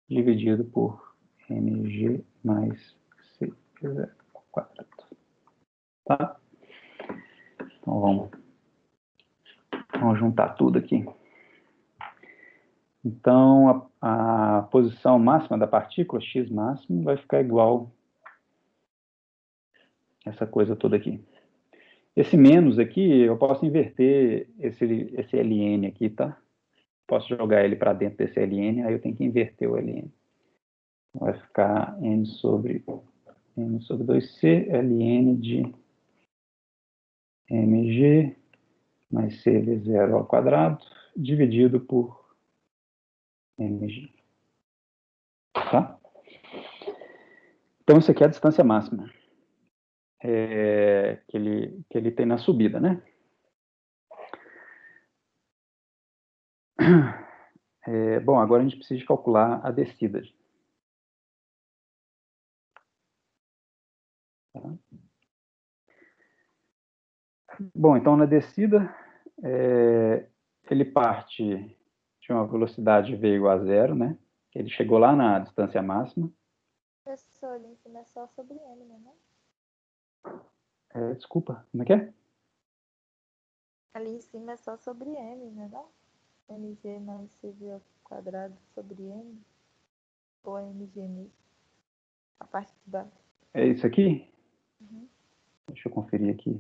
dividido por mg mais cv0 ao quadrado. Tá? Então, vamos juntar tudo aqui. Então, a posição máxima da partícula, x máximo, vai ficar igual a essa coisa toda aqui. Esse menos aqui, eu posso inverter esse ln aqui, tá? Posso jogar ele para dentro desse ln, aí eu tenho que inverter o ln. Vai ficar m sobre 2c, ln de mg mais cv0 ao quadrado, dividido por mg. Tá? Então, isso aqui é a distância máxima que ele tem na subida, né? Bom, agora a gente precisa calcular a descida. Tá? Bom, então na descida, ele parte de uma velocidade v igual a zero, né? Ele chegou lá na distância máxima. Professor, ali em cima é só sobre m, né? Desculpa, como é que é? Ali em cima é só sobre m, né? Não? mg mais cv ao quadrado sobre m. Ou mg mesmo. A parte de baixo. É isso aqui? Uhum. Deixa eu conferir aqui.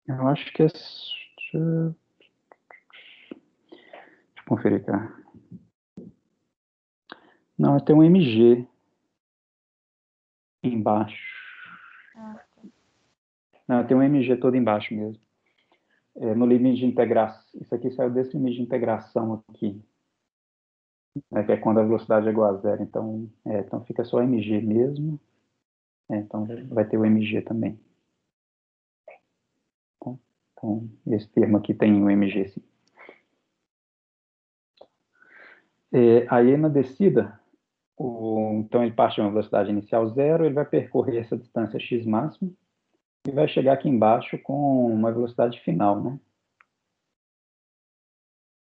Eu acho que é... Deixa eu conferir, cara. Não, tem um mg embaixo. Ah, tá. Não, tem um mg todo embaixo mesmo. No limite de integração. Isso aqui saiu desse limite de integração aqui. Que é quando a velocidade é igual a zero. Então, então fica só mg mesmo. Então, vai ter o mg também. Tá? Então, esse termo aqui tem o mg, sim. Aí na descida, então ele parte de uma velocidade inicial 0, ele vai percorrer essa distância x máximo e vai chegar aqui embaixo com uma velocidade final, né?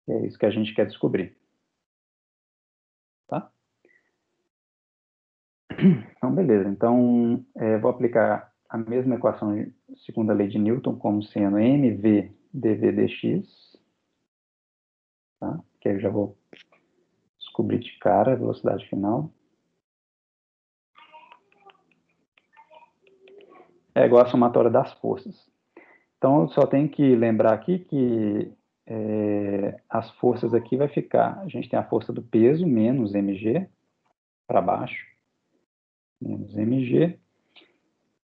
É isso que a gente quer descobrir. Tá? Então, beleza. Então, vou aplicar a mesma equação segundo a lei de Newton, como sendo mv dv dx. Tá? Que aí eu já vou descobrir de cara a velocidade final. É igual a somatória das forças. Então, eu só tenho que lembrar aqui que as forças aqui vai ficar... A gente tem a força do peso menos mg para baixo, menos mg.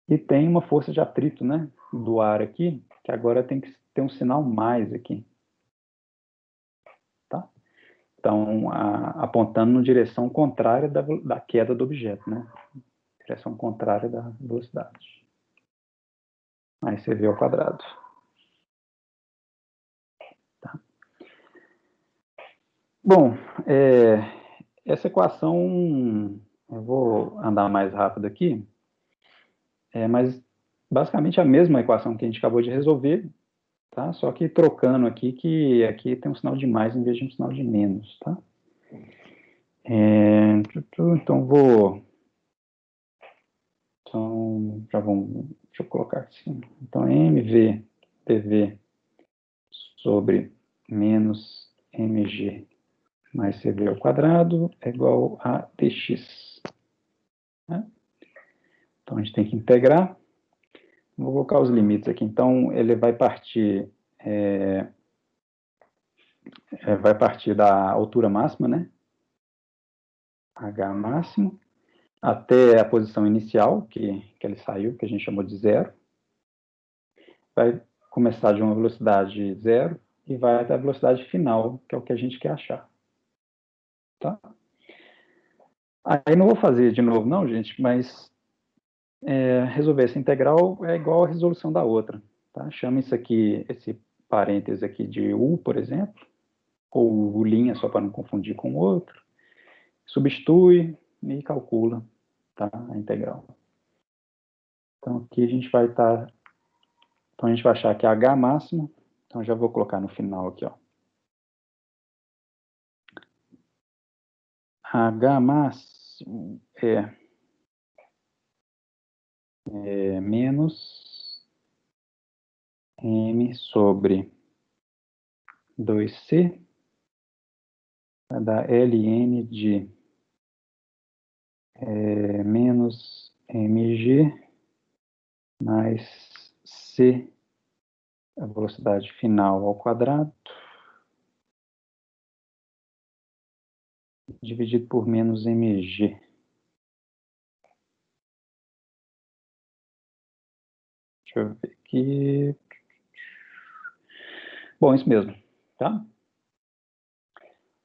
E tem uma força de atrito, né, do ar aqui, que agora tem que ter um sinal mais aqui. Tá? Então, apontando na direção contrária da queda do objeto, né? Direção contrária da velocidade. Aí você vê ao quadrado. Tá? Bom, essa equação, eu vou andar mais rápido aqui, mas basicamente a mesma equação que a gente acabou de resolver, tá? Só que trocando aqui, que aqui tem um sinal de mais em vez de um sinal de menos, tá? Então deixa eu colocar assim. Então, mv dv sobre menos mg mais cv ao quadrado é igual a dx. Né? Então, a gente tem que integrar. Vou colocar os limites aqui. Então, ele vai partir da altura máxima, né? H máximo, até a posição inicial, que ele saiu, que a gente chamou de 0. Vai começar de uma velocidade 0 e vai até a velocidade final, que é o que a gente quer achar. Tá? Aí não vou fazer de novo não, gente, mas resolver essa integral é igual a resolução da outra. Tá? Chama isso aqui, esse parêntese aqui de U, por exemplo, ou linha, só para não confundir com o outro. Substitui e calcula, tá? A integral. Então aqui a gente vai estar... Então a gente vai achar que H máximo, então já vou colocar no final aqui, ó. H máximo é menos m sobre 2c, vai dar ln de menos mg mais c, a velocidade final ao quadrado, dividido por menos mg. Deixa eu ver aqui. Bom, isso mesmo, tá?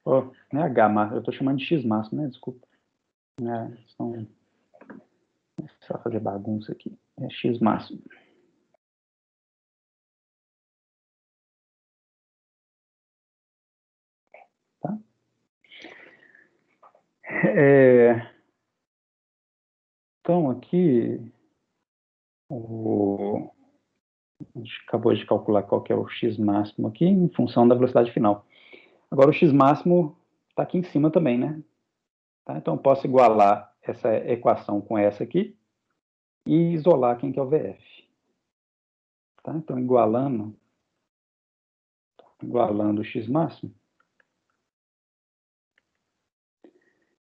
Oh, não é H máximo, eu estou chamando de X máximo, né? Desculpa. Então, só fazer bagunça aqui. É X máximo. Tá? Então, aqui, a gente acabou de calcular qual que é o X máximo aqui, em função da velocidade final. Agora, o X máximo está aqui em cima também, né? Tá? Então, eu posso igualar essa equação com essa aqui e isolar quem que é o VF. Tá? Então, igualando o X máximo,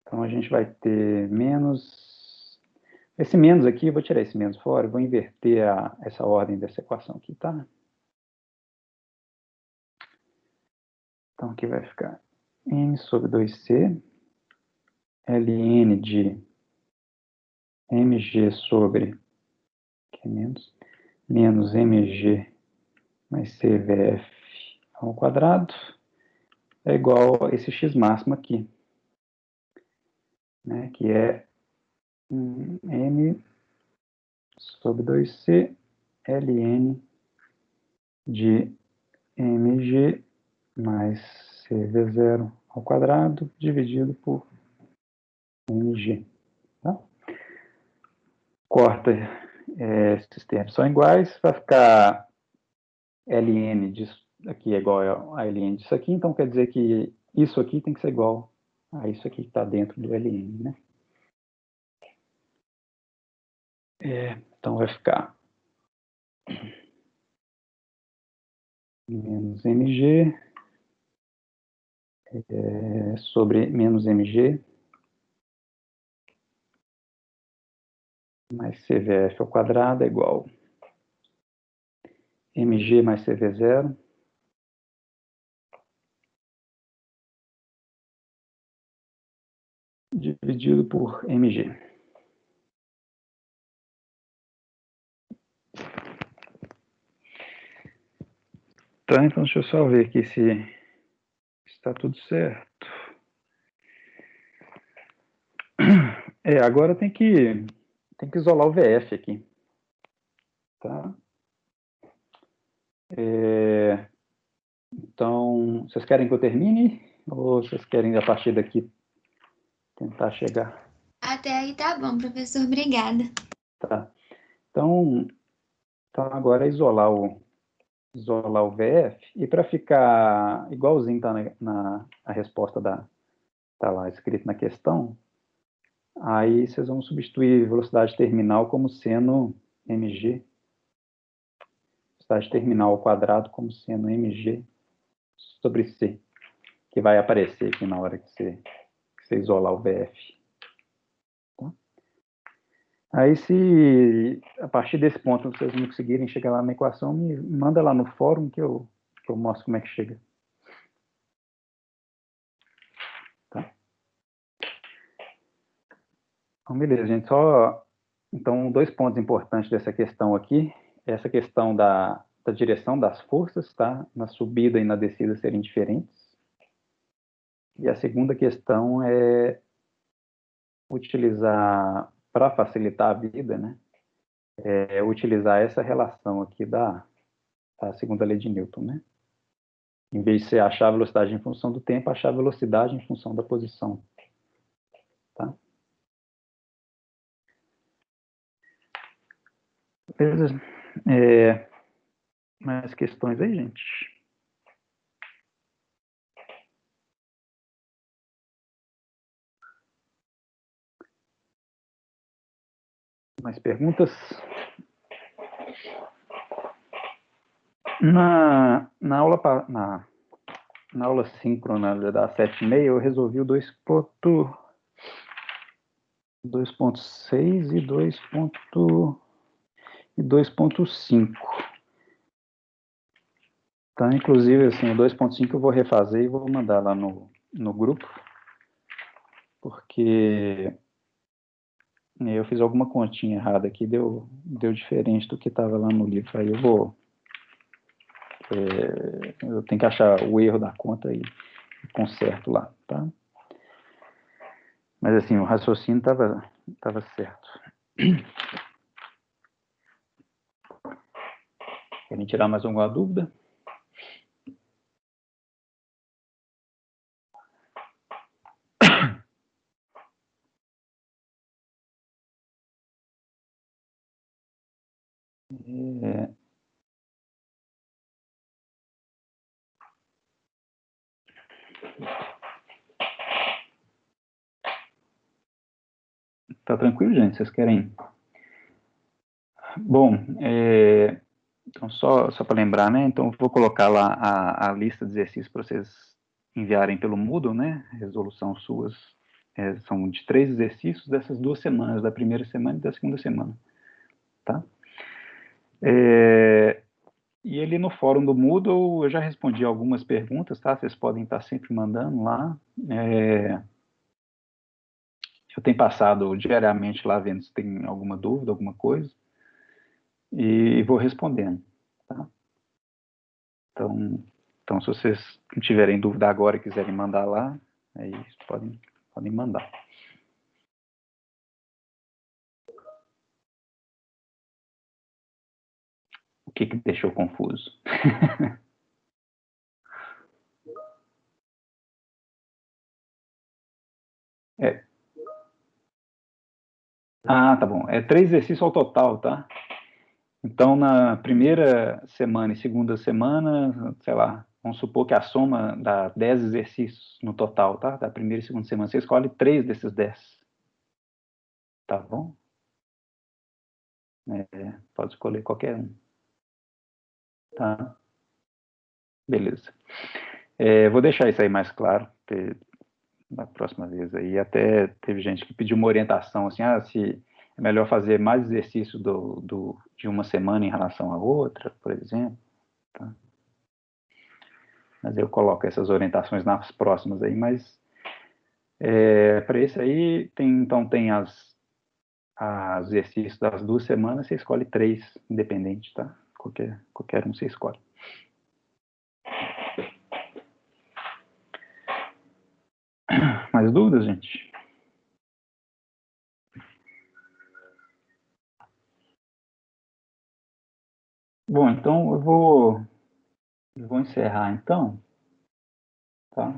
então a gente vai ter menos... Esse menos aqui, eu vou tirar esse menos fora, eu vou inverter essa ordem dessa equação aqui, tá? Então, aqui vai ficar m sobre 2c, ln de mg sobre, que é menos mg mais cvf ao quadrado, é igual a esse x máximo aqui, né, que é m sobre 2c, ln de mg mais cv0 ao quadrado dividido por mg. Tá? Corta, esses termos são iguais, vai ficar ln disso aqui é igual a ln disso aqui, então quer dizer que isso aqui tem que ser igual a isso aqui que está dentro do ln, né? Então vai ficar menos mg sobre menos mg mais CVF ao quadrado é igual mg mais CV0 dividido por mg. Tá, então deixa eu só ver aqui se está tudo certo. Agora tem que isolar o VF aqui. Tá? Então, vocês querem que eu termine? Ou vocês querem, a partir daqui, tentar chegar? Até aí tá bom, professor. Obrigada. Tá. Então agora é isolar o VF. E para ficar igualzinho tá a resposta tá lá escrito na questão, aí vocês vão substituir velocidade terminal como seno mg. Velocidade terminal ao quadrado como seno mg sobre c, que vai aparecer aqui na hora que você isolar o VF. Tá? Aí, se a partir desse ponto vocês não conseguirem chegar lá na equação, me manda lá no fórum que eu mostro como é que chega. Tá? Então, beleza, gente. Então, 2 pontos importantes dessa questão aqui. Essa questão da direção das forças, tá? Na subida e na descida serem diferentes. E a segunda questão é utilizar, para facilitar a vida, né? Utilizar essa relação aqui da segunda lei de Newton, né? Em vez de você achar a velocidade em função do tempo, achar a velocidade em função da posição. Tá? Beleza? Mais questões aí, gente? Mais perguntas? Na aula síncrona da 7h30, eu resolvi o 2.6 e 2.5. Tá? Inclusive, assim, o 2.5 eu vou refazer e vou mandar lá no grupo, porque eu fiz alguma continha errada aqui, deu diferente do que estava lá no livro. Aí eu tenho que achar o erro da conta e conserto lá, tá? Mas assim, o raciocínio estava certo. Querem tirar mais alguma dúvida? Tá tranquilo, gente? Vocês querem? Bom, então só para lembrar, né? Então eu vou colocar lá a lista de exercícios para vocês enviarem pelo Moodle, né? Resolução suas. São de 3 exercícios dessas 2 semanas, da primeira semana e da segunda semana. Tá? E ali no fórum do Moodle eu já respondi algumas perguntas, tá? Vocês podem estar sempre mandando lá. Eu tenho passado diariamente lá vendo se tem alguma dúvida, alguma coisa. E vou respondendo, tá? Então se vocês não tiverem dúvida agora e quiserem mandar lá, aí podem mandar. O que deixou confuso? Ah, tá bom. É 3 exercícios ao total, tá? Então, na primeira semana e segunda semana, sei lá, vamos supor que a soma dá 10 exercícios no total, tá? Da primeira e segunda semana. Você escolhe 3 desses 10. Tá bom? Pode escolher qualquer um. Tá? Beleza. Vou deixar isso aí mais claro, da próxima vez aí. Até teve gente que pediu uma orientação, assim, se é melhor fazer mais exercício de uma semana em relação à outra, por exemplo. Tá? Mas eu coloco essas orientações nas próximas aí, mas para esse aí, então tem as exercícios das 2 semanas, você escolhe 3, independente, tá? Qualquer um você escolhe. Mais dúvidas, gente? Bom, então eu vou encerrar, então. Tá?